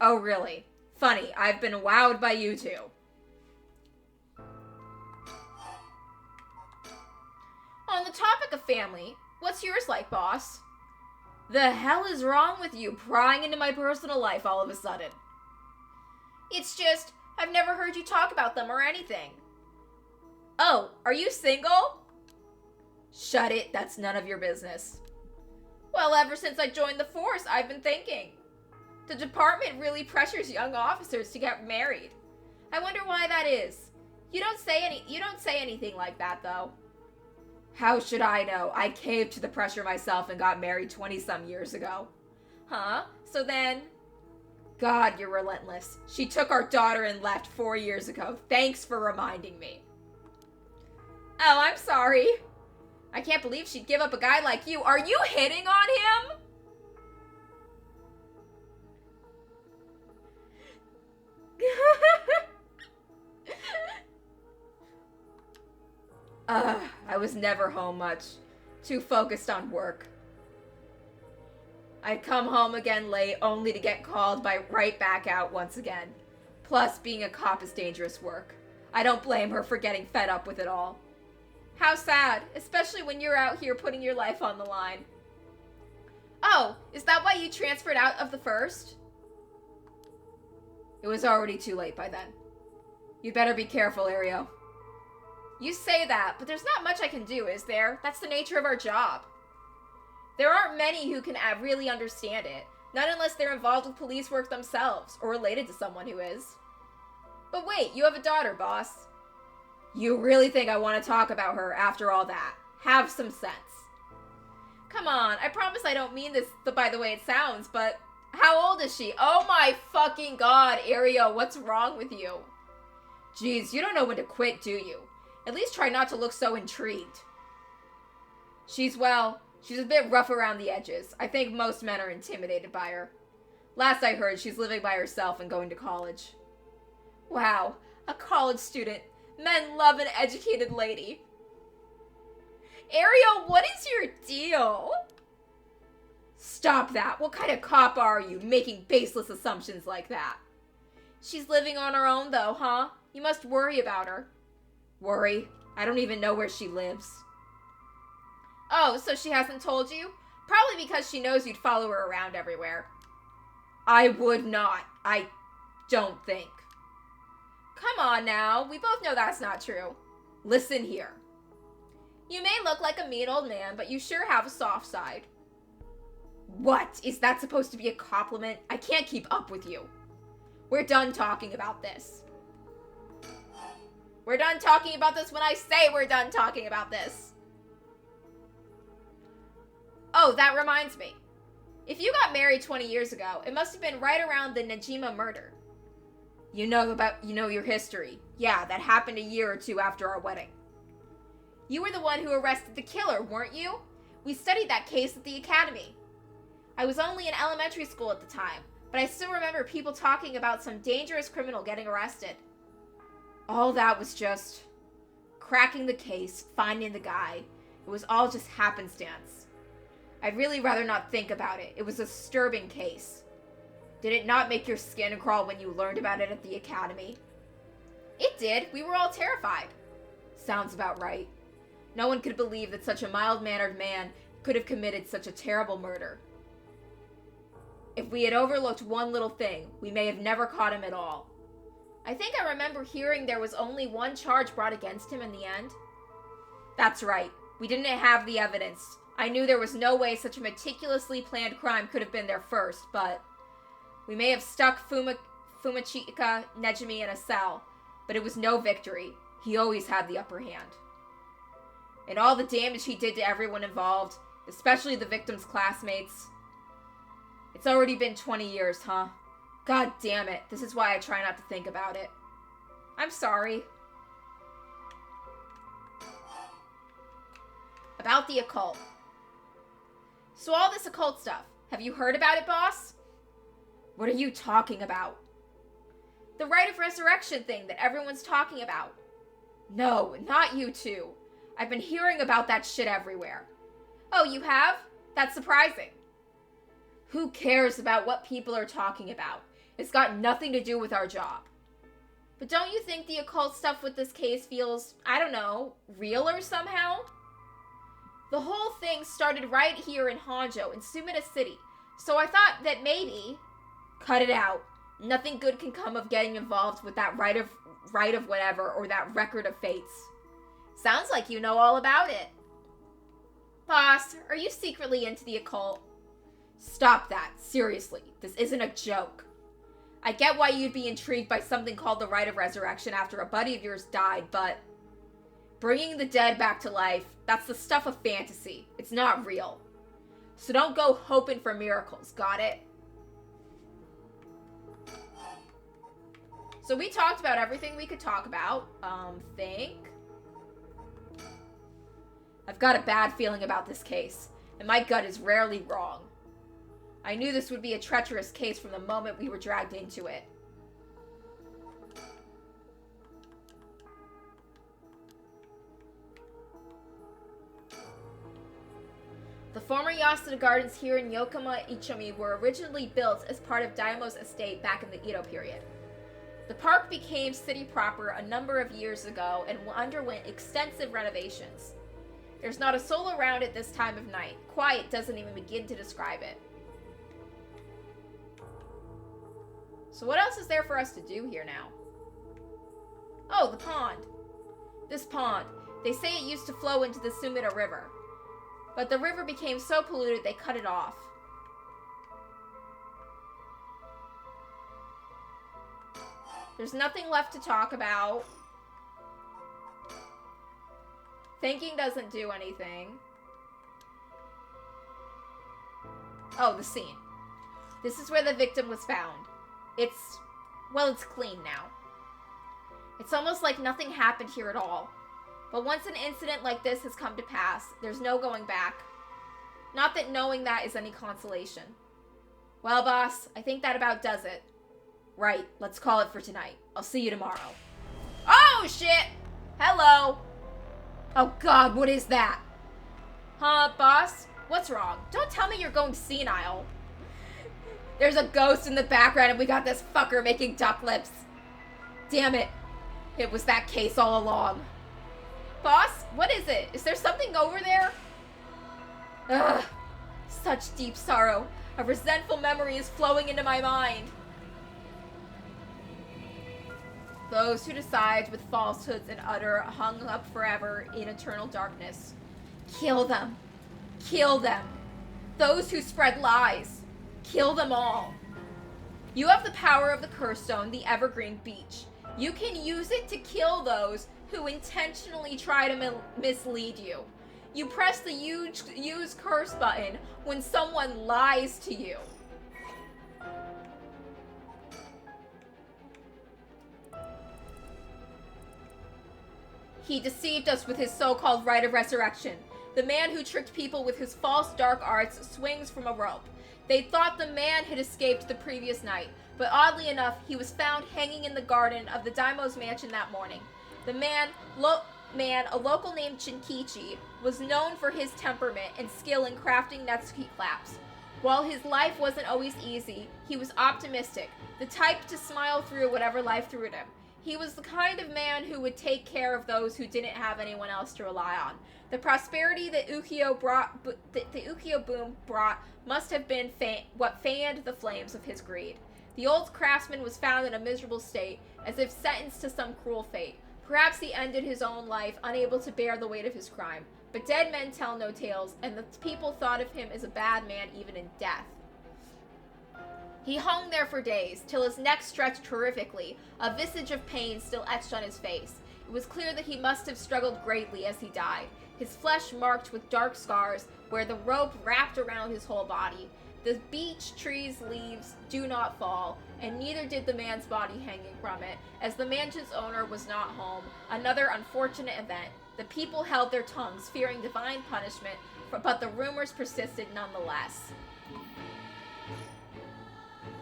Oh, really? Funny, I've been wowed by you too. On the topic of family, what's yours like, boss? The hell is wrong with you prying into my personal life all of a sudden? It's just, I've never heard you talk about them or anything. Oh, are you single? Shut it, that's none of your business. Well, ever since I joined the force, I've been thinking. The department really pressures young officers to get married. I wonder why that is. You don't say anything like that, though. How should I know? I caved to the pressure myself and got married 20-some years ago. Huh? So then... God, you're relentless. She took our daughter and left 4 years ago. Thanks for reminding me. Oh, I'm sorry. I can't believe she'd give up a guy like you. Are you hitting on him? I was never home much. Too focused on work. I'd come home again late only to get called right back out once again. Plus, being a cop is dangerous work. I don't blame her for getting fed up with it all. How sad, especially when you're out here putting your life on the line. Oh, is that why you transferred out of the first? It was already too late by then. You'd better be careful, Ario. You say that, but there's not much I can do, is there? That's the nature of our job. There aren't many who can really understand it, not unless they're involved with police work themselves, or related to someone who is. But wait, you have a daughter, boss. You really think I want to talk about her after all that? Have some sense. Come on, I promise I don't mean this by the way it sounds, but how old is she? Oh my fucking god, Ario, what's wrong with you? Jeez, you don't know when to quit, do you? At least try not to look so intrigued. She's a bit rough around the edges. I think most men are intimidated by her. Last I heard, she's living by herself and going to college. Wow, a college student. Men love an educated lady. Ariel, what is your deal? Stop that. What kind of cop are you, making baseless assumptions like that? She's living on her own, though, huh? You must worry about her. Worry? I don't even know where she lives. Oh, so she hasn't told you? Probably because she knows you'd follow her around everywhere. I would not. I don't think. Come on now. We both know that's not true. Listen here. You may look like a mean old man, but you sure have a soft side. What? Is that supposed to be a compliment? I can't keep up with you. We're done talking about this. We're done talking about this when I say we're done talking about this. Oh, that reminds me. If you got married 20 years ago, it must have been right around the Najima murder. You know your history. Yeah, that happened a year or two after our wedding. You were the one who arrested the killer, weren't you? We studied that case at the academy. I was only in elementary school at the time, but I still remember people talking about some dangerous criminal getting arrested. All that was just cracking the case, finding the guy. It was all just happenstance. I'd really rather not think about it. It was a disturbing case. Did it not make your skin crawl when you learned about it at the academy? It did. We were all terrified. Sounds about right. No one could believe that such a mild-mannered man could have committed such a terrible murder. If we had overlooked one little thing, we may have never caught him at all. I think I remember hearing there was only one charge brought against him in the end. That's right. We didn't have the evidence. I knew there was no way such a meticulously planned crime could have been there first, but we may have stuck Fumachika Nejimi in a cell, but it was no victory. He always had the upper hand. And all the damage he did to everyone involved, especially the victim's classmates. It's already been 20 years, huh? God damn it. This is why I try not to think about it. I'm sorry. About the occult. So all this occult stuff, have you heard about it, boss? What are you talking about? The rite of resurrection thing that everyone's talking about. No, not you two. I've been hearing about that shit everywhere. Oh, you have? That's surprising. Who cares about what people are talking about? It's got nothing to do with our job. But don't you think the occult stuff with this case feels, I don't know, realer somehow? The whole thing started right here in Honjo, in Sumida City. So I thought that maybe... Cut it out. Nothing good can come of getting involved with that rite of whatever, or that record of fates. Sounds like you know all about it. Boss, are you secretly into the occult? Stop that. Seriously. This isn't a joke. I get why you'd be intrigued by something called the Rite of Resurrection after a buddy of yours died, but bringing the dead back to life, that's the stuff of fantasy. It's not real. So don't go hoping for miracles, got it? So we talked about everything we could talk about. Think. I've got a bad feeling about this case, and my gut is rarely wrong. I knew this would be a treacherous case from the moment we were dragged into it. The former Yasuda Gardens here in Yokohama Ichimi were originally built as part of Daimo's estate back in the Edo period. The park became city proper a number of years ago and underwent extensive renovations. There's not a soul around at this time of night. Quiet doesn't even begin to describe it. So what else is there for us to do here now? Oh, the pond. This pond. They say it used to flow into the Sumida River. But the river became so polluted they cut it off. There's nothing left to talk about. Thinking doesn't do anything. Oh, the scene. This is where the victim was found. It's clean now. It's almost like nothing happened here at all. But once an incident like this has come to pass, there's no going back. Not that knowing that is any consolation. Well, boss, I think that about does it. Right, let's call it for tonight. I'll see you tomorrow. Oh, shit! Hello? Oh God, what is that? Huh, boss? What's wrong? Don't tell me you're going senile. There's a ghost in the background and we got this fucker making duck lips. Damn it. It was that case all along. Boss, what is it? Is there something over there? Ugh. Such deep sorrow. A resentful memory is flowing into my mind. Those who decide with falsehoods and utter hung up forever in eternal darkness. Kill them. Kill them. Those who spread lies. Kill them all. You have the power of the curse stone, the evergreen beach. You can use it to kill those who intentionally try to mislead you. You press the use curse button when someone lies to you. He deceived us with his so-called rite of resurrection. The man who tricked people with his false dark arts swings from a rope. They thought the man had escaped the previous night, but oddly enough, he was found hanging in the garden of the Daimo's mansion that morning. The man, a local named Shinkichi, was known for his temperament and skill in crafting Netsuki claps. While his life wasn't always easy, he was optimistic, the type to smile through whatever life threw at him. He was the kind of man who would take care of those who didn't have anyone else to rely on. The prosperity that the Ukiyo boom brought must have been what fanned the flames of his greed. The old craftsman was found in a miserable state, as if sentenced to some cruel fate. Perhaps he ended his own life, unable to bear the weight of his crime. But dead men tell no tales, and the people thought of him as a bad man even in death. He hung there for days, till his neck stretched horrifically, a visage of pain still etched on his face. It was clear that he must have struggled greatly as he died, his flesh marked with dark scars where the rope wrapped around his whole body. The beech tree's leaves do not fall, and neither did the man's body hanging from it, as the mansion's owner was not home. Another unfortunate event. The people held their tongues, fearing divine punishment, but the rumors persisted nonetheless.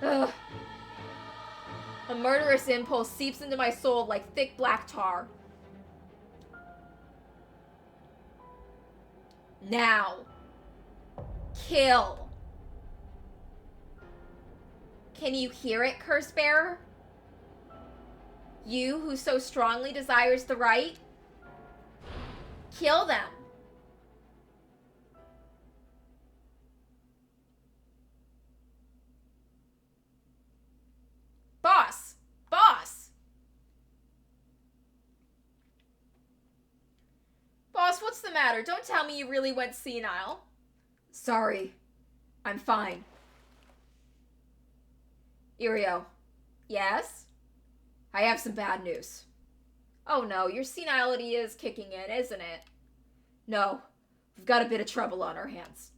Ugh. A murderous impulse seeps into my soul like thick black tar. Now. Kill. Can you hear it, Curse Bearer? You who so strongly desires the right? Kill them. Boss! Boss! Boss, what's the matter? Don't tell me you really went senile. Sorry. I'm fine. Irio. Yes? I have some bad news. Oh no, your senility is kicking in, isn't it? No. We've got a bit of trouble on our hands.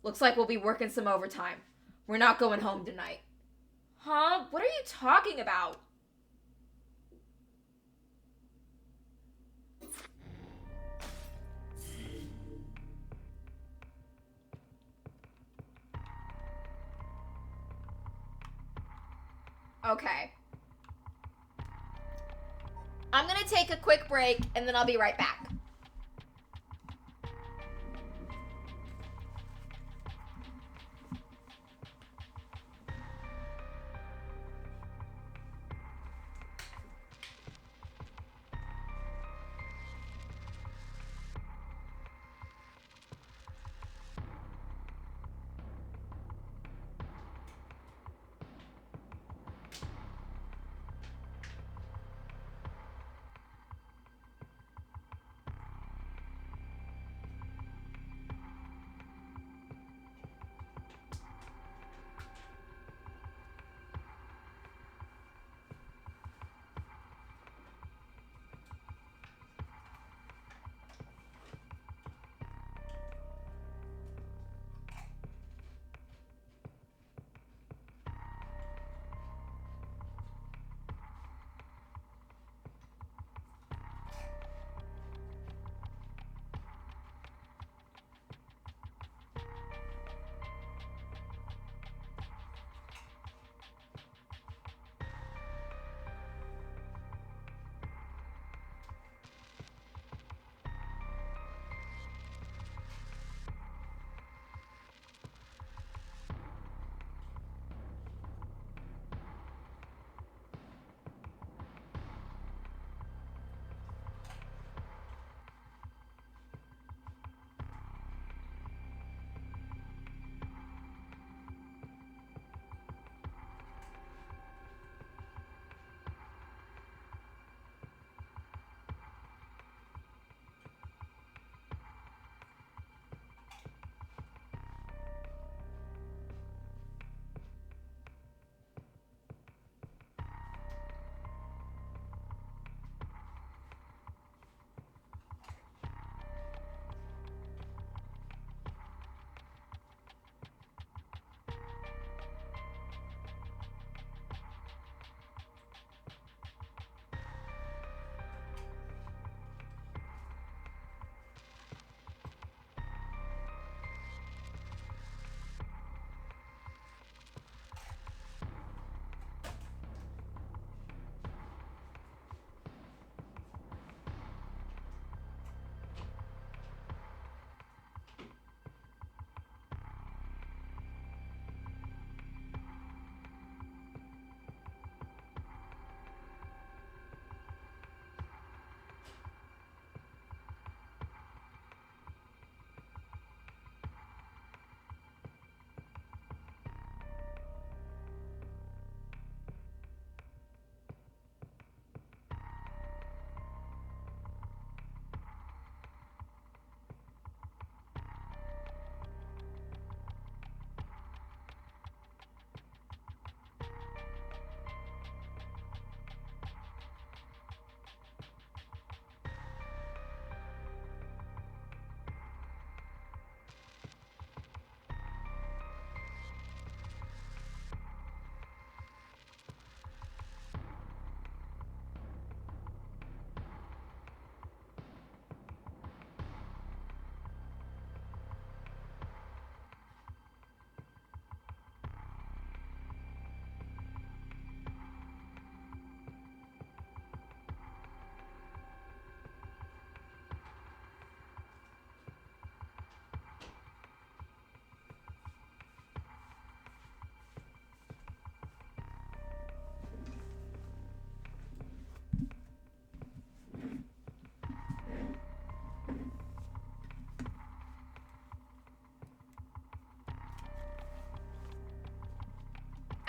Looks like we'll be working some overtime. We're not going home tonight. Huh? What are you talking about? Okay. I'm gonna take a quick break and then I'll be right back.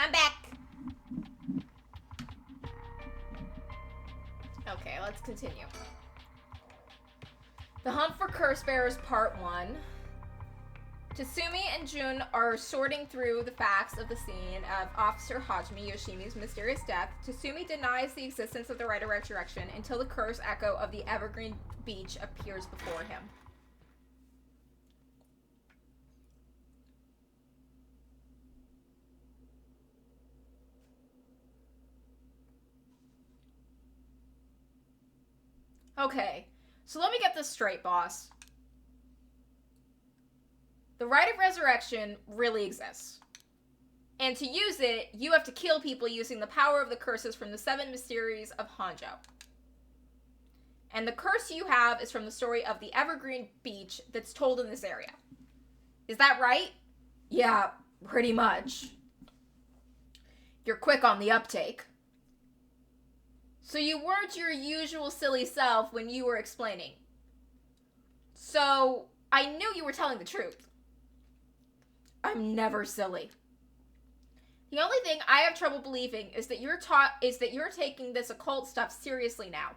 I'm back. Okay, let's continue. The Hunt for Curse Bearers, Part 1. Tatsumi and Jun are sorting through the facts of the scene of Officer Hajime Yoshimi's mysterious death. Tatsumi denies the existence of the Rite of Resurrection until the curse echo of the Evergreen Beach appears before him. Okay, so let me get this straight, boss. The Rite of Resurrection really exists. And to use it, you have to kill people using the power of the curses from the 7 Mysteries of Hanjo. And the curse you have is from the story of the Evergreen Beach that's told in this area. Is that right? Yeah, pretty much. You're quick on the uptake. So you weren't your usual silly self when you were explaining. So I knew you were telling the truth. I'm never silly. The only thing I have trouble believing is that you're taking this occult stuff seriously now.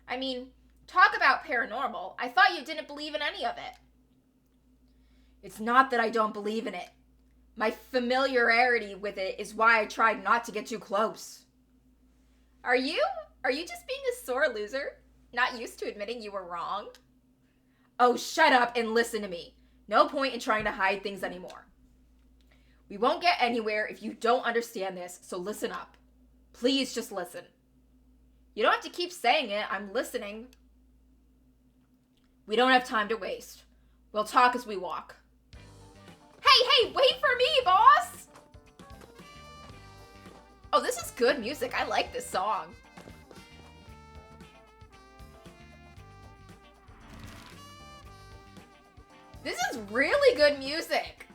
I mean, talk about paranormal. I thought you didn't believe in any of it. It's not that I don't believe in it. My familiarity with it is why I tried not to get too close. Are you just being a sore loser? Not used to admitting you were wrong? Oh, shut up and listen to me. No point in trying to hide things anymore. We won't get anywhere if you don't understand this, so listen up. Please just listen. You don't have to keep saying it, I'm listening. We don't have time to waste. We'll talk as we walk. Hey, wait for me, boss! Oh, this is good music. I like this song. This is really good music.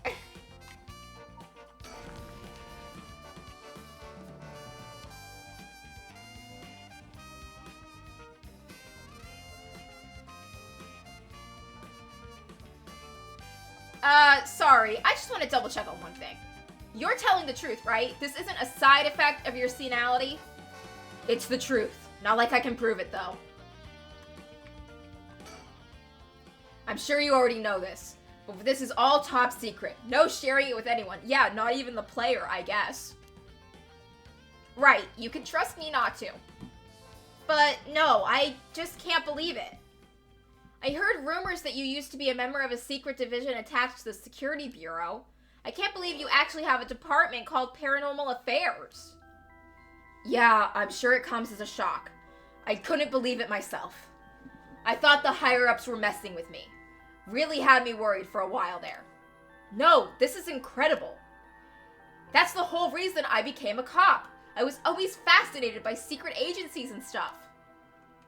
Sorry. I just want to double check on one thing. You're telling the truth, right? This isn't a side effect of your senility? It's the truth. Not like I can prove it, though. I'm sure you already know this, but this is all top secret. No sharing it with anyone. Yeah, not even the player, I guess. Right, you can trust me not to. But no, I just can't believe it. I heard rumors that you used to be a member of a secret division attached to the Security Bureau. I can't believe you actually have a department called Paranormal Affairs. Yeah, I'm sure it comes as a shock. I couldn't believe it myself. I thought the higher-ups were messing with me. Really had me worried for a while there. No, this is incredible. That's the whole reason I became a cop. I was always fascinated by secret agencies and stuff.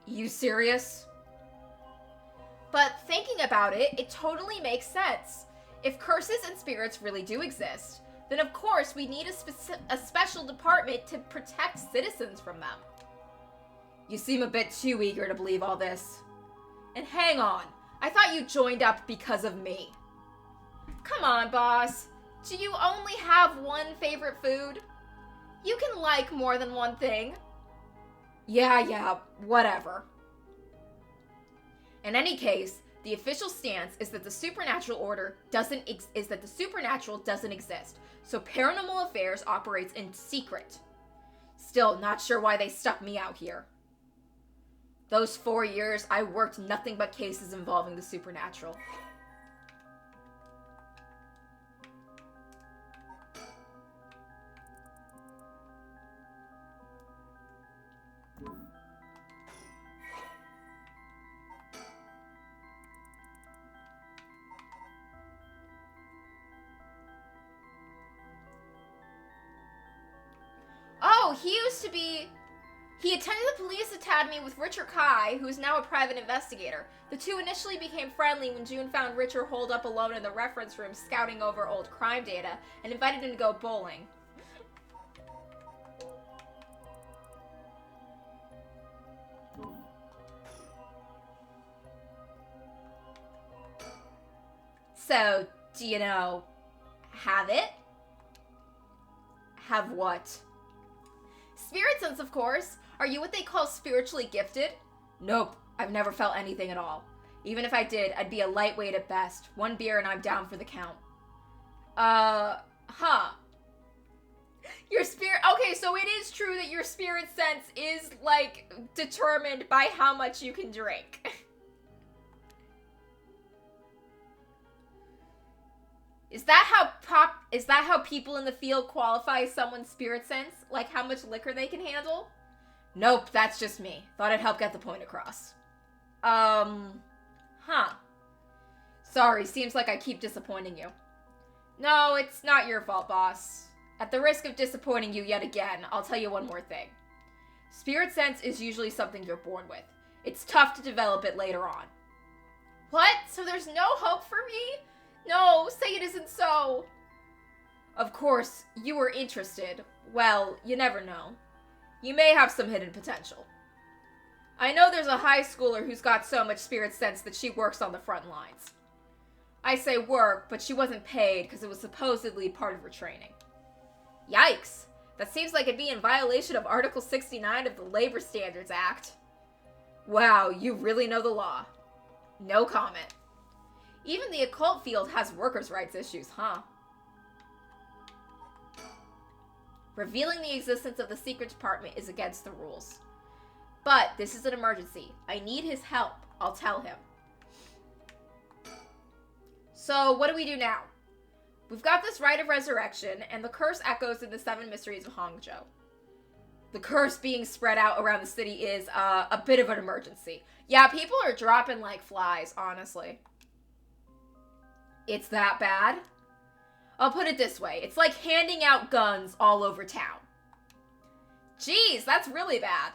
You serious? But thinking about it, it totally makes sense. If curses and spirits really do exist, then of course we need a special department to protect citizens from them. You seem a bit too eager to believe all this. And hang on, I thought you joined up because of me. Come on, boss. Do you only have one favorite food? You can like more than one thing. Yeah, whatever. In any case, the official stance is that the supernatural doesn't exist. So Paranormal Affairs operates in secret. Still not sure why they stuck me out here. Those 4 years, I worked nothing but cases involving the supernatural. Oh, he attended the police academy with Richard Kai, who is now a private investigator. The two initially became friendly when June found Richard holed up alone in the reference room scouting over old crime data and invited him to go bowling. So, do you know, have it? Have what? Spirit sense, of course. Are you what they call spiritually gifted? Nope, I've never felt anything at all. Even if I did, I'd be a lightweight at best. 1 beer and I'm down for the count. Huh. Your spirit... Okay, so it is true that your spirit sense is, like, determined by how much you can drink. Is that how people in the field qualify someone's spirit sense? Like how much liquor they can handle? Nope, that's just me. Thought I'd help get the point across. Huh. Sorry, seems like I keep disappointing you. No, it's not your fault, boss. At the risk of disappointing you yet again, I'll tell you one more thing. Spirit sense is usually something you're born with. It's tough to develop it later on. What? So there's no hope for me? No, say it isn't so. Of course, you were interested. Well, you never know. You may have some hidden potential. I know there's a high schooler who's got so much spirit sense that she works on the front lines. I say work, but she wasn't paid because it was supposedly part of her training. Yikes. That seems like it'd be in violation of Article 69 of the Labor Standards Act. Wow, you really know the law. No comment. Even the occult field has workers' rights issues, huh? Revealing the existence of the secret department is against the rules. But this is an emergency. I need his help. I'll tell him. So, what do we do now? We've got this rite of resurrection, and the curse echoes in the 7 mysteries of Hangzhou. The curse being spread out around the city is a bit of an emergency. Yeah, people are dropping like flies, honestly. It's that bad? I'll put it this way. It's like handing out guns all over town. Jeez, that's really bad.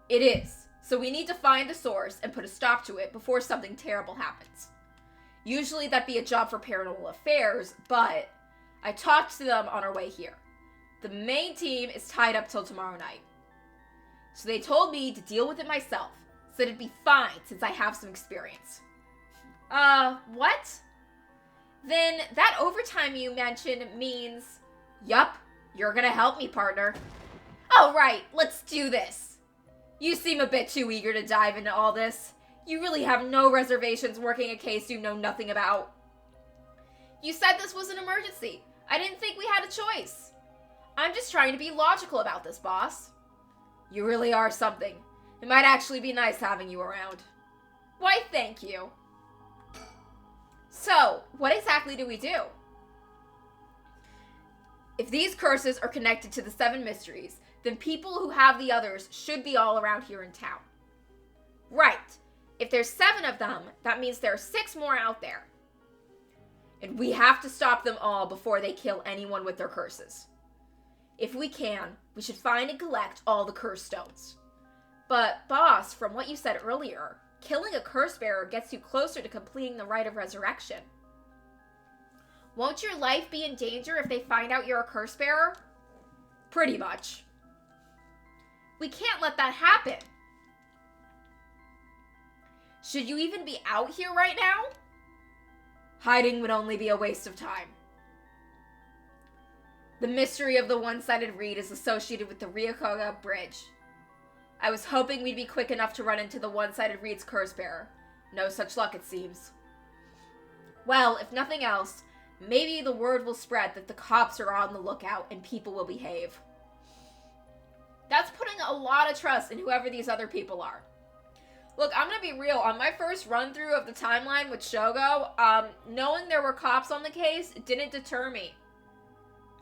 It is. So we need to find the source and put a stop to it before something terrible happens. Usually that'd be a job for paranormal affairs, but I talked to them on our way here. The main team is tied up till tomorrow night. So they told me to deal with it myself, said it'd be fine since I have some experience. What? Then that overtime you mentioned means... Yup, you're gonna help me, partner. All right, let's do this. You seem a bit too eager to dive into all this. You really have no reservations working a case you know nothing about. You said this was an emergency. I didn't think we had a choice. I'm just trying to be logical about this, boss. You really are something. It might actually be nice having you around. Why, thank you. So, what exactly do we do? If these curses are connected to the 7 mysteries, then people who have the others should be all around here in town. Right. If there's 7 of them, that means there are 6 more out there. And we have to stop them all before they kill anyone with their curses. If we can, we should find and collect all the curse stones. But, boss, from what you said earlier, killing a curse bearer gets you closer to completing the rite of resurrection. Won't your life be in danger if they find out you're a curse bearer? Pretty much. We can't let that happen. Should you even be out here right now? Hiding would only be a waste of time. The mystery of the one-sided reed is associated with the Ryokoga Bridge. I was hoping we'd be quick enough to run into the one-sided reed's curse bearer. No such luck, it seems. Well, if nothing else, maybe the word will spread that the cops are on the lookout and people will behave. That's putting a lot of trust in whoever these other people are. Look, I'm gonna be real. On my first run-through of the timeline with Shogo, knowing there were cops on the case didn't deter me.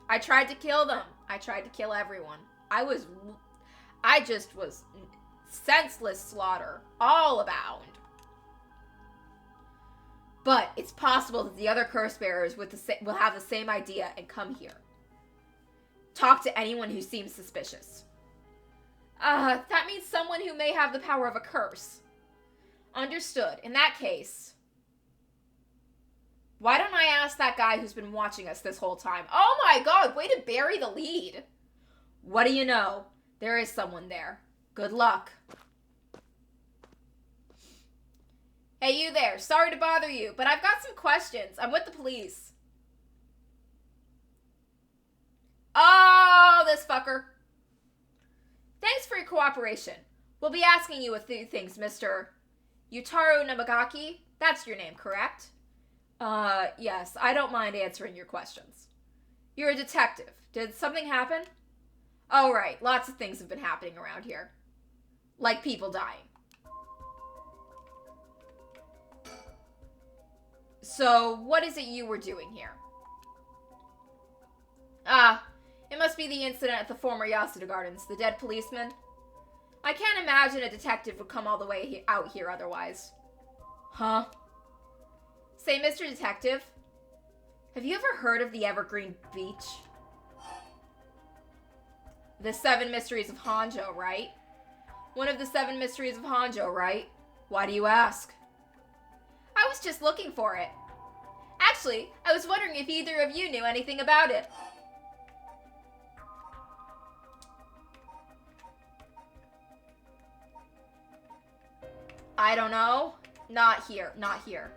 I tried to kill them. I tried to kill everyone. I just was senseless slaughter all abound. But it's possible that the other curse bearers will have the same idea and come here. Talk to anyone who seems suspicious. That means someone who may have the power of a curse. Understood. In that case, why don't I ask that guy who's been watching us this whole time? Oh my god, way to bury the lead. What do you know? There is someone there. Good luck. Hey, you there. Sorry to bother you, but I've got some questions. I'm with the police. Oh, this fucker. Thanks for your cooperation. We'll be asking you a few things, Mr. Yutaro Namagaki. That's your name, correct? Yes. I don't mind answering your questions. You're a detective. Did something happen? Oh, right. Lots of things have been happening around here. Like people dying. So, what is it you were doing here? It must be the incident at the former Yasuda Gardens, the dead policeman. I can't imagine a detective would come all the way out here otherwise. Huh? Say, Mr. Detective, have you ever heard of the Evergreen Beach? The 7 Mysteries of Honjo, right? One of the 7 Mysteries of Honjo, right? Why do you ask? I was just looking for it. Actually, I was wondering if either of you knew anything about it. I don't know. Not here. Not here.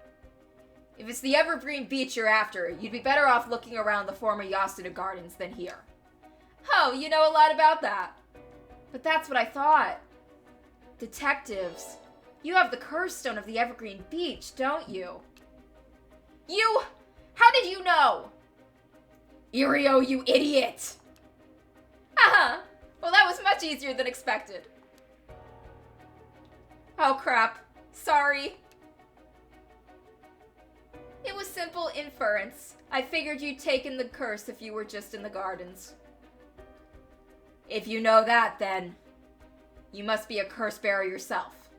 If it's the Evergreen Beach you're after, you'd be better off looking around the former Yasuda Gardens than here. Oh, you know a lot about that. But that's what I thought. Detectives, you have the curse stone of the Evergreen Beach, don't you? You? How did you know? Irio, you idiot! Haha. Well, that was much easier than expected. Oh, crap. Sorry. It was simple inference. I figured you'd taken the curse if you were just in the gardens. If you know that, then you must be a curse bearer yourself.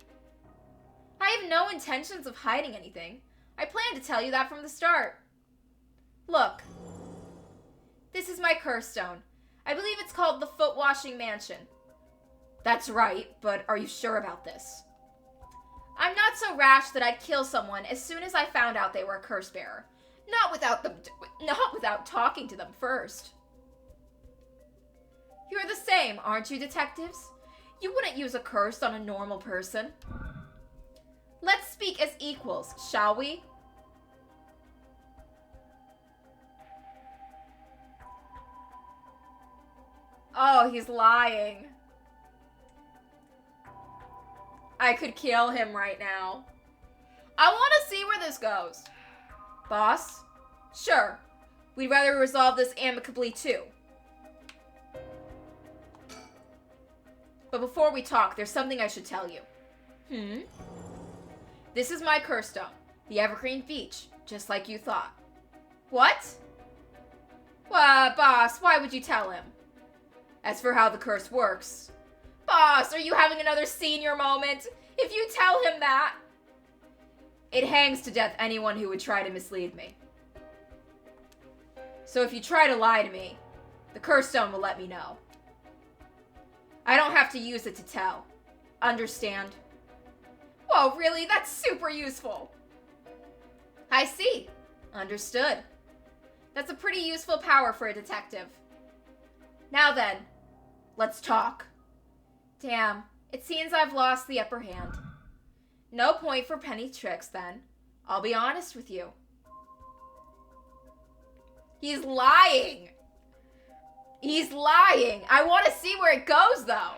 I have no intentions of hiding anything. I planned to tell you that from the start. Look. This is my curse stone. I believe it's called the Foot Washing Mansion. That's right, but are you sure about this? I'm not so rash that I'd kill someone as soon as I found out they were a curse bearer. Not without talking to them first. You're the same, aren't you, detectives? You wouldn't use a curse on a normal person. Let's speak as equals, shall we? Oh, he's lying. I could kill him right now. I want to see where this goes. Boss? Sure. We'd rather resolve this amicably too. But before we talk, there's something I should tell you. This is my curse stone, the Evergreen Beach, just like you thought. What? Boss, why would you tell him? As for how the curse works... Boss, are you having another senior moment? If you tell him that... It hangs to death anyone who would try to mislead me. So if you try to lie to me, the curse stone will let me know. I don't have to use it to tell. Understand? Whoa, really? That's super useful. I see. Understood. That's a pretty useful power for a detective. Now then, let's talk. Damn, it seems I've lost the upper hand. No point for penny tricks then. I'll be honest with you. He's lying. He's lying. I want to see where it goes, though.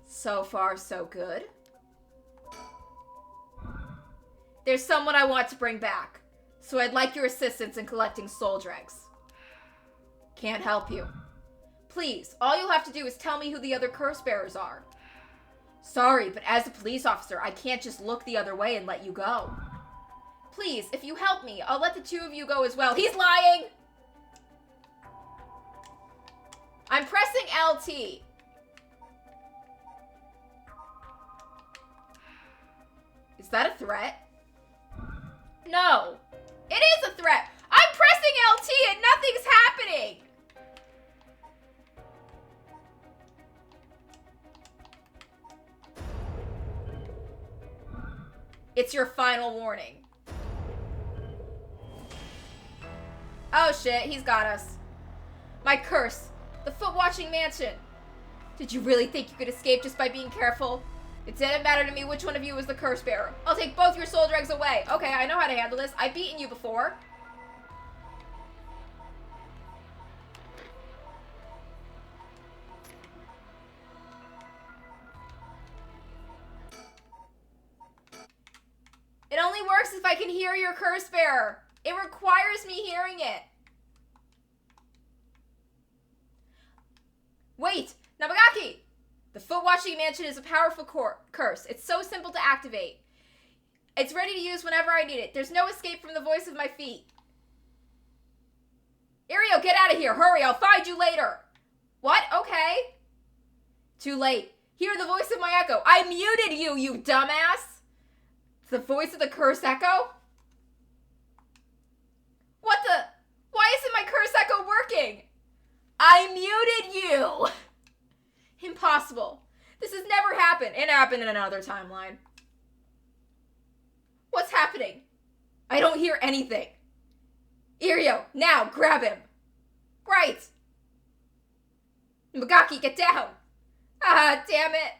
So far, so good. There's someone I want to bring back, so I'd like your assistance in collecting soul dregs. Can't help you. Please, all you'll have to do is tell me who the other curse bearers are. Sorry, but as a police officer, I can't just look the other way and let you go. Please, if you help me, I'll let the two of you go as well. He's lying! I'm pressing LT. Is that a threat? No. It is a threat. I'm pressing LT and nothing's happening. It's your final warning. Oh shit, he's got us. My curse. The Foot Washing Mansion. Did you really think you could escape just by being careful? It didn't matter to me which one of you was the curse bearer. I'll take both your soul dregs away. Okay, I know how to handle this. I've beaten you before. if I can hear your curse bearer. It requires me hearing it. Wait, Nabagaki! The foot-watching mansion is a powerful curse. It's so simple to activate. It's ready to use whenever I need it. There's no escape from the voice of my feet. Irio, get out of here. Hurry, I'll find you later. What? Okay. Too late. Hear the voice of my echo. I muted you, you dumbass. It's the voice of the curse echo? What the? Why isn't my curse echo working? I muted you. Impossible. This has never happened. It happened in another timeline. What's happening? I don't hear anything. Irio, now, grab him. Right. Magaki, get down. Ah, damn it.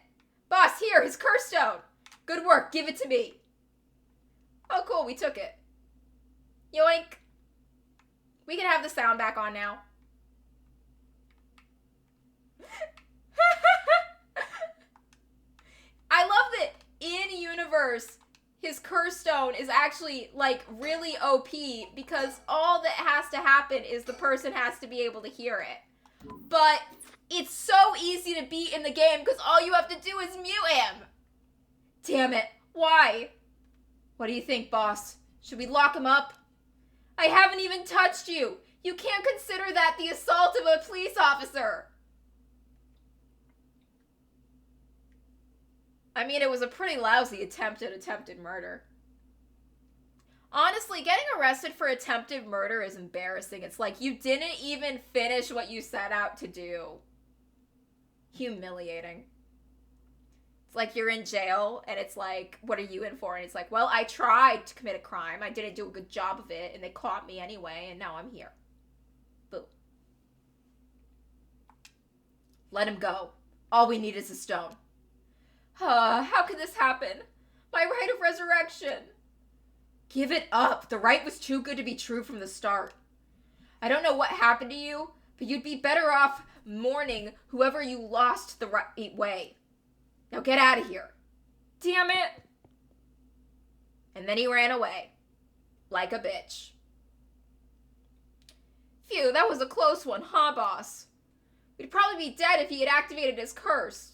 Boss, here, his curse stone. Good work, give it to me. Oh, cool, we took it. Yoink. We can have the sound back on now. I love that in universe, his curse stone is actually, like, really OP because all that has to happen is the person has to be able to hear it. But it's so easy to beat in the game because all you have to do is mute him. Damn it. Why? What do you think, boss? Should we lock him up? I haven't even touched you. You can't consider that the assault of a police officer. I mean, it was a pretty lousy attempted murder. Honestly, getting arrested for attempted murder is embarrassing. It's like you didn't even finish what you set out to do. Humiliating. It's like you're in jail and it's like, what are you in for? And it's like, well, I tried to commit a crime. I didn't do a good job of it and they caught me anyway and now I'm here. Boo. Let him go. All we need is a stone. How could this happen? My right of resurrection. Give it up. The right was too good to be true from the start. I don't know what happened to you, but you'd be better off mourning whoever you lost the right way. Now get out of here. Damn it. And then he ran away. Like a bitch. Phew, that was a close one, huh, boss? We'd probably be dead if he had activated his curse.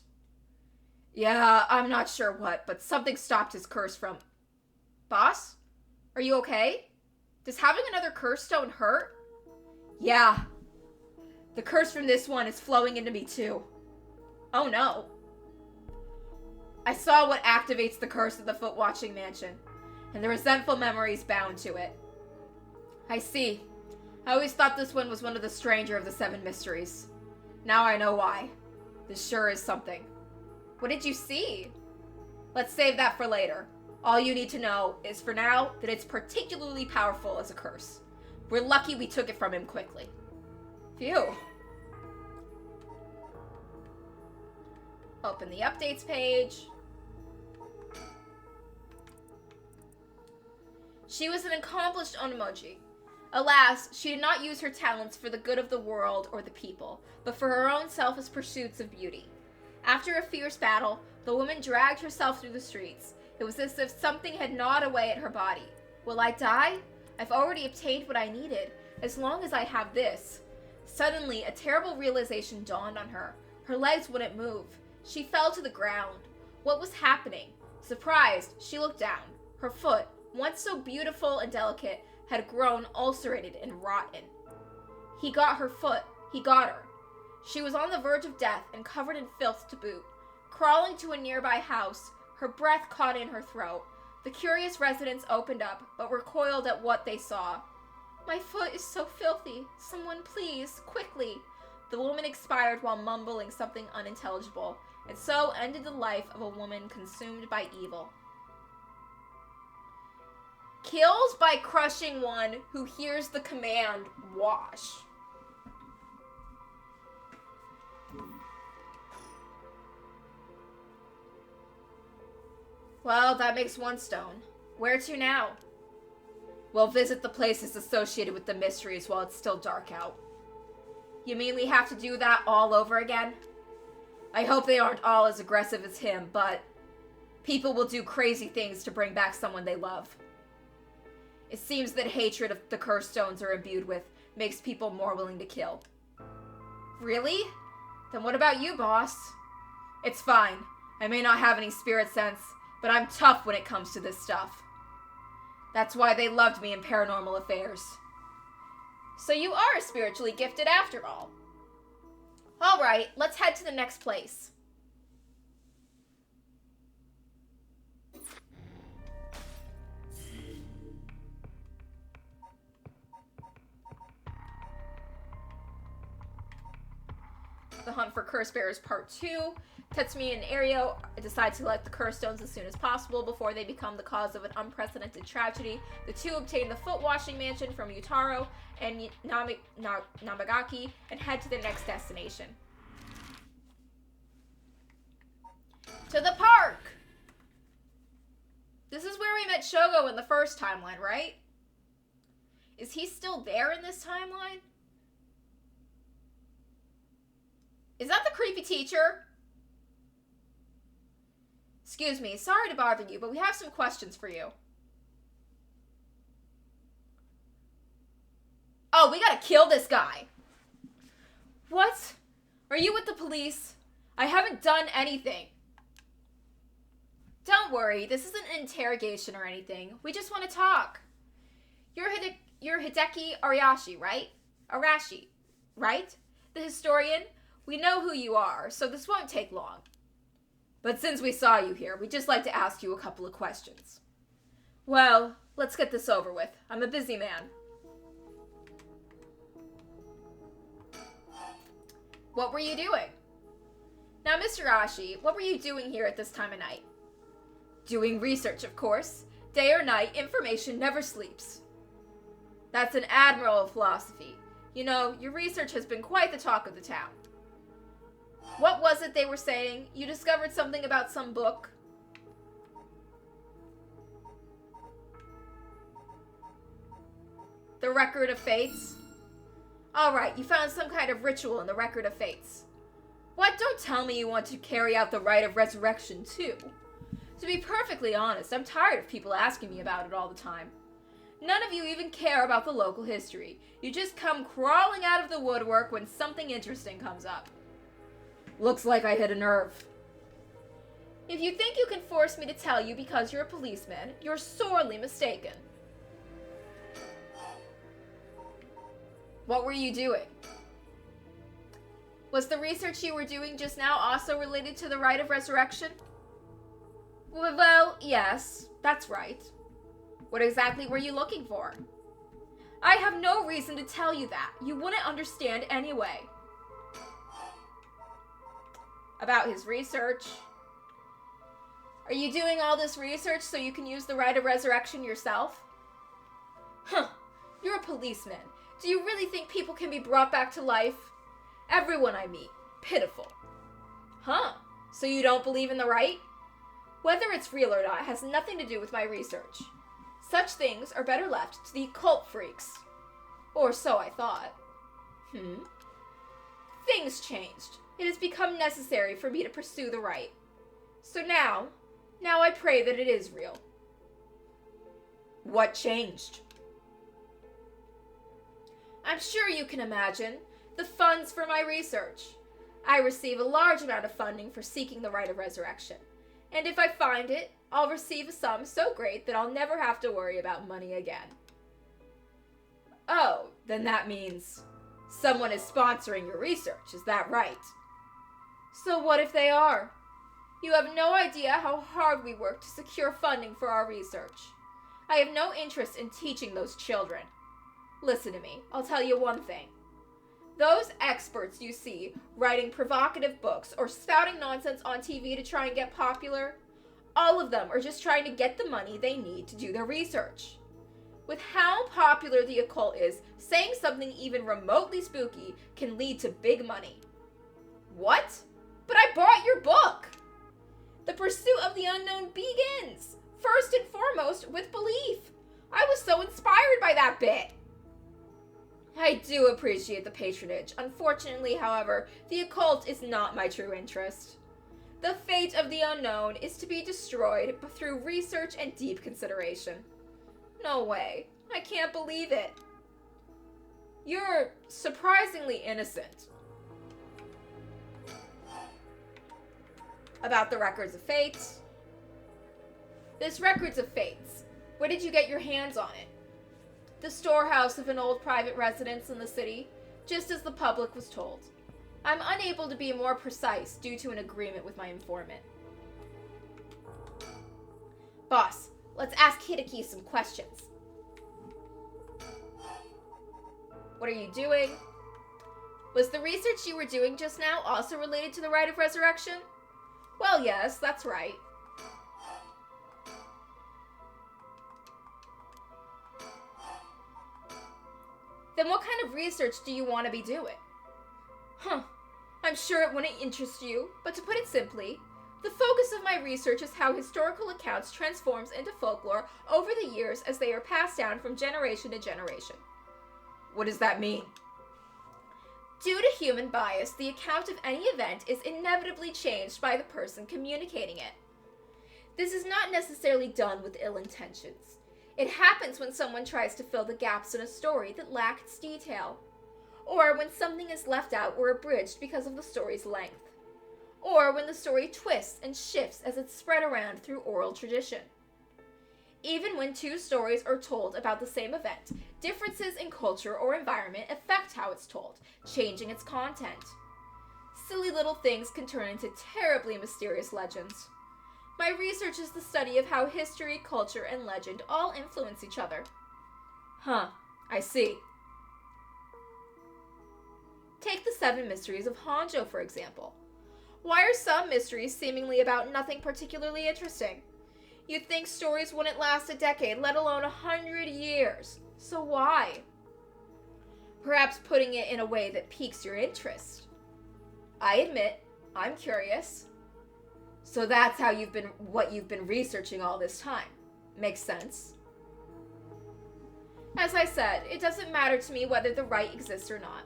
Yeah, I'm not sure what, but something stopped his curse from... Boss? Are you okay? Does having another curse stone hurt? Yeah. The curse from this one is flowing into me too. Oh no. I saw what activates the curse of the Foot-Watching Mansion, and the resentful memories bound to it. I see. I always thought this one was one of the stranger of the 7 mysteries. Now I know why. This sure is something. What did you see? Let's save that for later. All you need to know is for now that it's particularly powerful as a curse. We're lucky we took it from him quickly. Phew. Open the updates page. She was an accomplished onomoji. Alas, she did not use her talents for the good of the world or the people, but for her own selfish pursuits of beauty. After a fierce battle, the woman dragged herself through the streets. It was as if something had gnawed away at her body. Will I die? I've already obtained what I needed, as long as I have this. Suddenly, a terrible realization dawned on her. Her legs wouldn't move. She fell to the ground. What was happening? Surprised, she looked down. Her foot, once so beautiful and delicate, had grown ulcerated and rotten. He got her foot. He got her. She was on the verge of death and covered in filth to boot. Crawling to a nearby house, her breath caught in her throat. The curious residents opened up, but recoiled at what they saw. My foot is so filthy. Someone please, quickly. The woman expired while mumbling something unintelligible, and so ended the life of a woman consumed by evil. Kills by crushing one who hears the command, wash. Well, that makes one stone. Where to now? We'll visit the places associated with the mysteries while it's still dark out. You mean we have to do that all over again? I hope they aren't all as aggressive as him, but people will do crazy things to bring back someone they love. It seems that hatred of the cursed stones are imbued with makes people more willing to kill. Really? Then what about you, boss? It's fine. I may not have any spirit sense, but I'm tough when it comes to this stuff. That's why they loved me in paranormal affairs. So you are spiritually gifted after all. Alright, let's head to the next place. The Hunt for Curse Bearers Part 2. Tetsumi and Ario decide to collect the curse stones as soon as possible before they become the cause of an unprecedented tragedy. The two obtain the foot washing mansion from Yutaro and Namagaki and head to the next destination. To the park! This is where we met Shogo in the first timeline, right? Is he still there in this timeline? Is that the creepy teacher? Excuse me, sorry to bother you, but we have some questions for you. Oh, we gotta kill this guy. What? Are you with the police? I haven't done anything. Don't worry, this isn't an interrogation or anything. We just want to talk. You're Hideki Arashi, right? Arashi, right? The historian? We know who you are, so this won't take long. But since we saw you here, we'd just like to ask you a couple of questions. Well, let's get this over with. I'm a busy man. What were you doing? Now, Mr. Ashi, what were you doing here at this time of night? Doing research, of course. Day or night, information never sleeps. That's an admirable philosophy. You know, your research has been quite the talk of the town. What was it they were saying? You discovered something about some book? The Record of Fates? Alright, you found some kind of ritual in the Record of Fates. What? Don't tell me you want to carry out the rite of resurrection too. To be perfectly honest, I'm tired of people asking me about it all the time. None of you even care about the local history. You just come crawling out of the woodwork when something interesting comes up. Looks like I hit a nerve. If you think you can force me to tell you because you're a policeman, you're sorely mistaken. What were you doing? Was the research you were doing just now also related to the rite of resurrection? Well, yes, that's right. What exactly were you looking for? I have no reason to tell you that. You wouldn't understand anyway. About his research. Are you doing all this research so you can use the rite of resurrection yourself? Huh. You're a policeman. Do you really think people can be brought back to life? Everyone I meet. Pitiful. Huh. So you don't believe in the rite? Whether it's real or not has nothing to do with my research. Such things are better left to the occult freaks. Or so I thought. Things changed. It has become necessary for me to pursue the rite. So now I pray that it is real. What changed? I'm sure you can imagine. The funds for my research. I receive a large amount of funding for seeking the rite of resurrection. And if I find it, I'll receive a sum so great that I'll never have to worry about money again. Oh, then that means someone is sponsoring your research, is that right? So what if they are? You have no idea how hard we work to secure funding for our research. I have no interest in teaching those children. Listen to me, I'll tell you one thing. Those experts you see writing provocative books or spouting nonsense on TV to try and get popular, all of them are just trying to get the money they need to do their research. With how popular the occult is, saying something even remotely spooky can lead to big money. What? But I bought your book! The pursuit of the unknown begins, first and foremost, with belief. I was so inspired by that bit. I do appreciate the patronage. Unfortunately, however, the occult is not my true interest. The fate of the unknown is to be destroyed through research and deep consideration. No way. I can't believe it. You're surprisingly innocent. About the Records of Fates. This Records of Fates. Where did you get your hands on it? The storehouse of an old private residence in the city, just as the public was told. I'm unable to be more precise due to an agreement with my informant. Boss, let's ask Hideki some questions. What are you doing? Was the research you were doing just now also related to the rite of resurrection? Well, yes, that's right. Then what kind of research do you want to be doing? I'm sure it wouldn't interest you, but to put it simply, the focus of my research is how historical accounts transforms into folklore over the years as they are passed down from generation to generation. What does that mean? Due to human bias, the account of any event is inevitably changed by the person communicating it. This is not necessarily done with ill intentions. It happens when someone tries to fill the gaps in a story that lack its detail, or when something is left out or abridged because of the story's length, or when the story twists and shifts as it's spread around through oral tradition. Even when two stories are told about the same event, differences in culture or environment affect how it's told, changing its content. Silly little things can turn into terribly mysterious legends. My research is the study of how history, culture, and legend all influence each other. I see. Take the 7 mysteries of Honjo, for example. Why are some mysteries seemingly about nothing particularly interesting? You'd think stories wouldn't last a decade, let alone 100 years. So why? Perhaps putting it in a way that piques your interest. I admit, I'm curious. So that's how what you've been researching all this time. Makes sense. As I said, it doesn't matter to me whether the rite exists or not.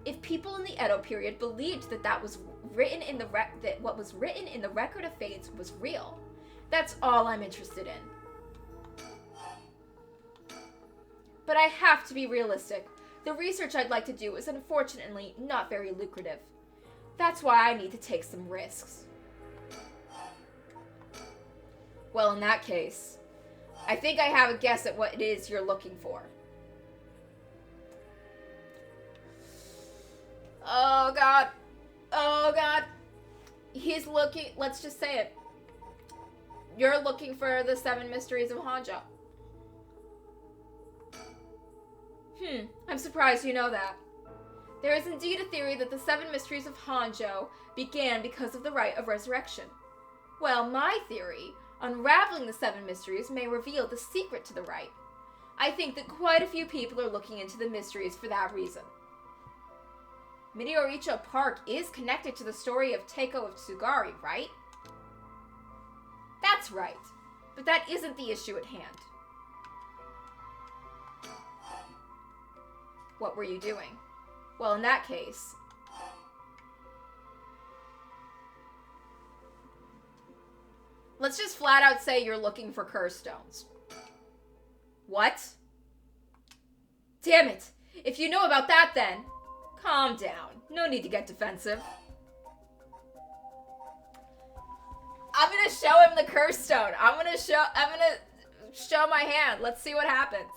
If people in the Edo period believed that what was written in the Record of Fates was real, that's all I'm interested in. But I have to be realistic. The research I'd like to do is unfortunately not very lucrative. That's why I need to take some risks. Well, in that case, I think I have a guess at what it is you're looking for. Oh God. Oh God. He's looking, let's just say it. You're looking for the 7 mysteries of Honjo. I'm surprised you know that. There is indeed a theory that the 7 mysteries of Honjo began because of the rite of resurrection. Well, my theory, unraveling the 7 mysteries, may reveal the secret to the rite. I think that quite a few people are looking into the mysteries for that reason. Midoricho Park is connected to the story of Teiko of Tsugari, right? That's right, but that isn't the issue at hand. What were you doing? Well, in that case, let's just flat out say you're looking for curse stones. What? Damn it! If you know about that then, calm down. No need to get defensive. I'm gonna show him the curse stone. I'm gonna show my hand. Let's see what happens.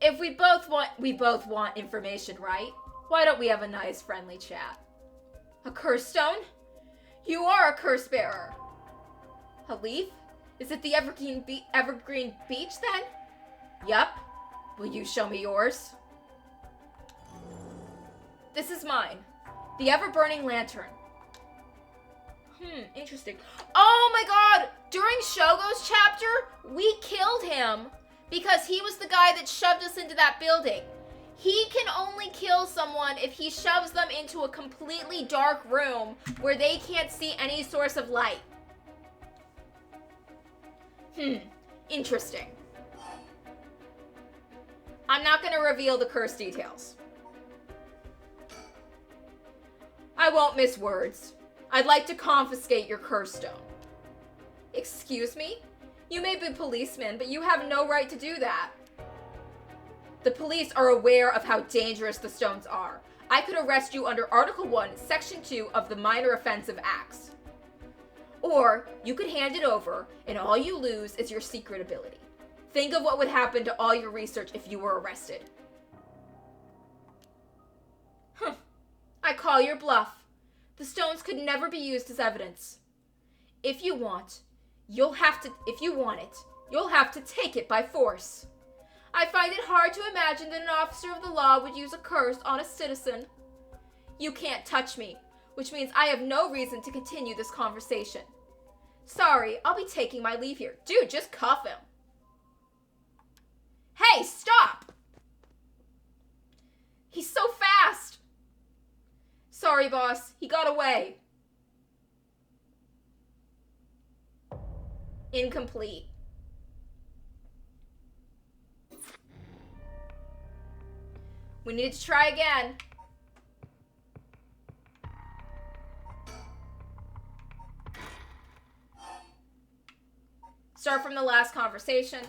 If we both want information, right? Why don't we have a nice friendly chat? A curse stone? You are a curse bearer. A leaf? Is it the evergreen beech then? Yup. Will you show me yours? This is mine. The ever-burning lantern. Interesting. Oh my God! During Shogo's chapter, we killed him because he was the guy that shoved us into that building. He can only kill someone if he shoves them into a completely dark room where they can't see any source of light. Interesting. I'm not going to reveal the curse details. I won't miss words. I'd like to confiscate your curse stone. Excuse me? You may be a policeman, but you have no right to do that. The police are aware of how dangerous the stones are. I could arrest you under Article 1, Section 2 of the Minor Offensive Acts. Or you could hand it over, and all you lose is your secret ability. Think of what would happen to all your research if you were arrested. I call your bluff. The stones could never be used as evidence. If you want it, you'll have to take it by force. I find it hard to imagine that an officer of the law would use a curse on a citizen. You can't touch me, which means I have no reason to continue this conversation. Sorry, I'll be taking my leave here. Dude, just cuff him. Hey, stop! He's so fast! Sorry, boss. He got away. Incomplete. We need to try again. Start from the last conversation.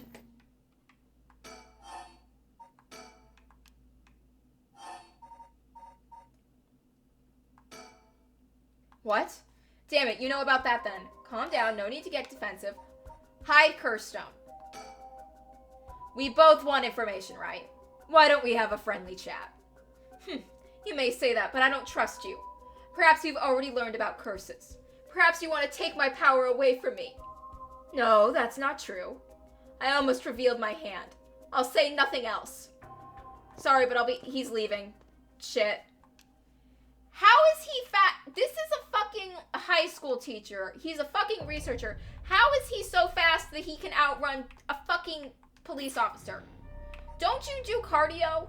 What? Damn it, you know about that then. Calm down, no need to get defensive. Hide Curstone. We both want information, right? Why don't we have a friendly chat? You may say that, but I don't trust you. Perhaps you've already learned about curses. Perhaps you want to take my power away from me. No, that's not true. I almost revealed my hand. I'll say nothing else. Sorry, but he's leaving. Shit. How is he fat? This is a fucking high school teacher. He's a fucking researcher. How is he so fast that he can outrun a fucking police officer? Don't you do cardio?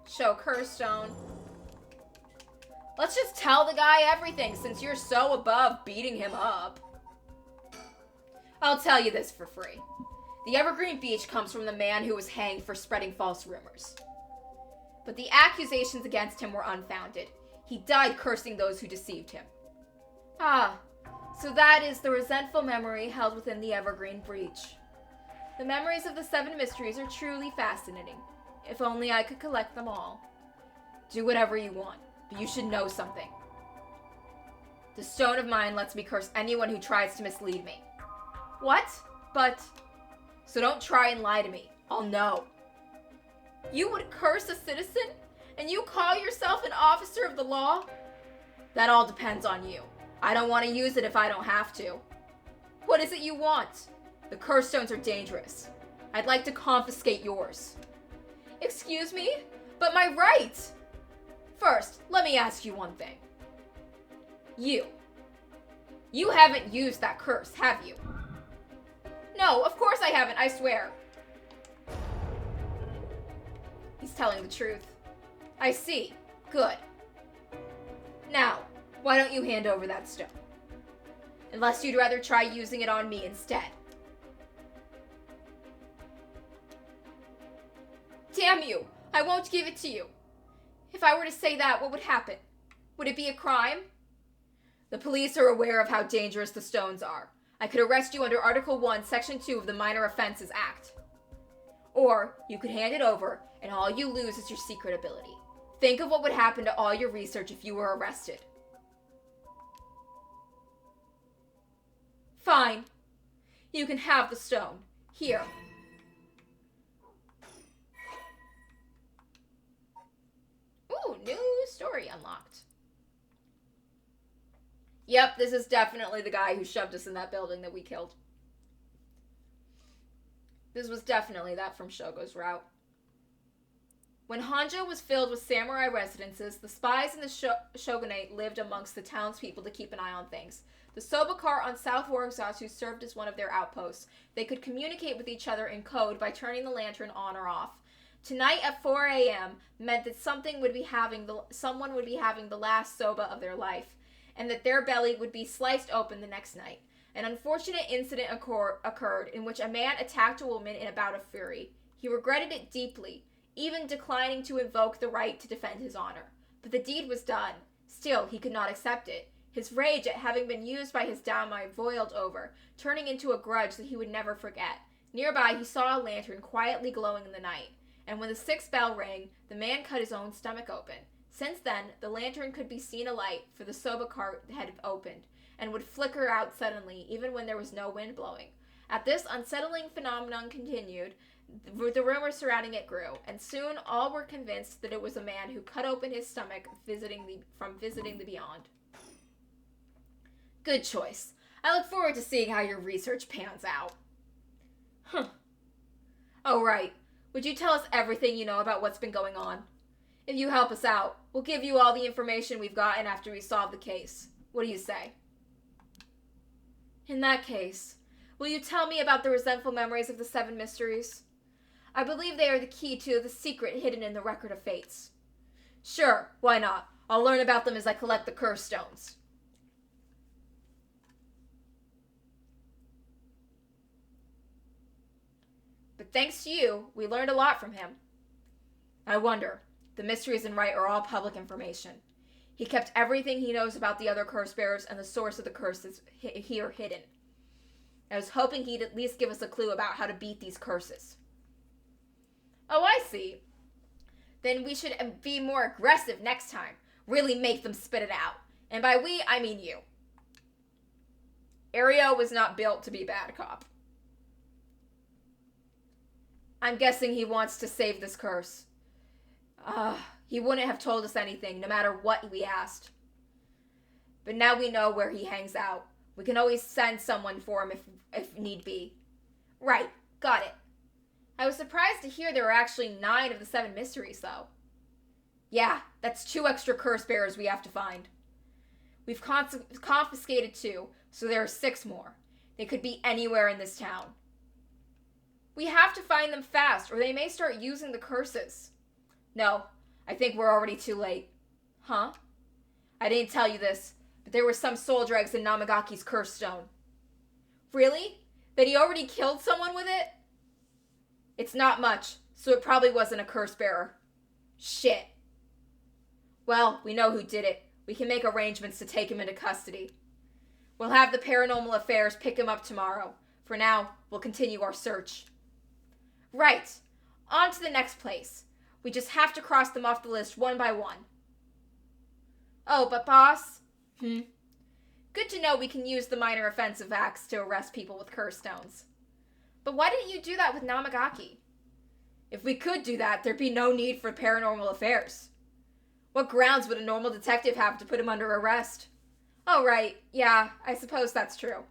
Show Curstone. Let's just tell the guy everything since you're so above beating him up. I'll tell you this for free. The Evergreen Beach comes from the man who was hanged for spreading false rumors. But the accusations against him were unfounded. He died cursing those who deceived him. Ah, so that is the resentful memory held within the Evergreen Breach. The memories of the 7 mysteries are truly fascinating. If only I could collect them all. Do whatever you want, but you should know something. The stone of mine lets me curse anyone who tries to mislead me. What? But... So don't try and lie to me. I'll know. You would curse a citizen? And you call yourself an officer of the law? That all depends on you. I don't want to use it if I don't have to. What is it you want? The curse stones are dangerous. I'd like to confiscate yours. Excuse me? But my right! First, let me ask you one thing. You haven't used that curse, have you? No, of course I haven't, I swear. He's telling the truth. I see. Good. Now, why don't you hand over that stone? Unless you'd rather try using it on me instead. Damn you! I won't give it to you. If I were to say that, what would happen? Would it be a crime? The police are aware of how dangerous the stones are. I could arrest you under Article 1, Section 2 of the Minor Offensive Act. Or you could hand it over, and all you lose is your secret ability. Think of what would happen to all your research if you were arrested. Fine. You can have the stone. Here. Ooh, new story unlocked. Yep, this is definitely the guy who shoved us in that building that we killed. This was definitely that from Shogo's route. When Hanjo was filled with samurai residences, the spies in the shogunate lived amongst the townspeople to keep an eye on things. The Sobakar on South Wargzatsu served as one of their outposts. They could communicate with each other in code by turning the lantern on or off. Tonight at 4 a.m. meant that someone would be having the last soba of their life, and that their belly would be sliced open the next night. an unfortunate incident occurred in which a man attacked a woman in a bout of fury. He regretted it deeply, even declining to invoke the right to defend his honor. But the deed was done. Still, he could not accept it. His rage at having been used by his daimyo boiled over, turning into a grudge that he would never forget. Nearby, he saw a lantern quietly glowing in the night, and when the 6th bell rang, the man cut his own stomach open. Since then, the lantern could be seen alight, for the soba cart had opened, and would flicker out suddenly, even when there was no wind blowing. As this unsettling phenomenon continued, the rumors surrounding it grew, and soon all were convinced that it was a man who cut open his stomach from visiting the beyond. Good choice. I look forward to seeing how your research pans out. Oh, right. Would you tell us everything you know about what's been going on? If you help us out, we'll give you all the information we've gotten after we solve the case. What do you say? In that case, will you tell me about the resentful memories of the 7 mysteries? I believe they are the key to the secret hidden in the Record of Fates. Sure, why not? I'll learn about them as I collect the curse stones. But thanks to you, we learned a lot from him. I wonder. The mysteries in Right are all public information. He kept everything he knows about the other curse bearers and the source of the curses here hidden. I was hoping he'd at least give us a clue about how to beat these curses. Oh, I see. Then we should be more aggressive next time. Really make them spit it out. And by we, I mean you. Ario was not built to be bad cop. I'm guessing he wants to save this curse. He wouldn't have told us anything, no matter what we asked. But now we know where he hangs out. We can always send someone for him if need be. Right, got it. I was surprised to hear there were actually 9 of the 7 mysteries, though. Yeah, that's 2 extra curse bearers we have to find. We've confiscated 2, so there are 6 more. They could be anywhere in this town. We have to find them fast, or they may start using the curses. No, I think we're already too late. Huh? I didn't tell you this, but there were some soul dregs in Namagaki's curse stone. Really? That he already killed someone with it? It's not much, so it probably wasn't a curse bearer. Shit. Well, we know who did it. We can make arrangements to take him into custody. We'll have the Paranormal Affairs pick him up tomorrow. For now, we'll continue our search. Right. On to the next place. We just have to cross them off the list one by one. Oh, but boss? Good to know we can use the minor offensive acts to arrest people with curse stones. But why didn't you do that with Namagaki? If we could do that, there'd be no need for Paranormal Affairs. What grounds would a normal detective have to put him under arrest? Oh, right. Yeah, I suppose that's true.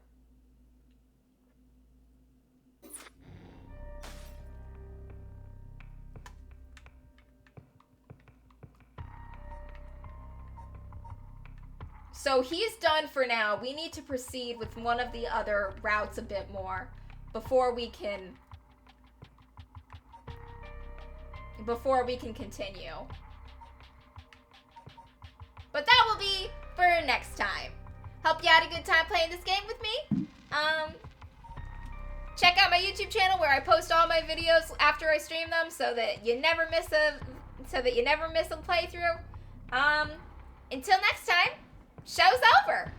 So he's done for now. We need to proceed with one of the other routes a bit more before we can continue. But that will be for next time. Hope you had a good time playing this game with me. Check out my YouTube channel where I post all my videos after I stream them so that you never miss a playthrough. Until next time. Show's over!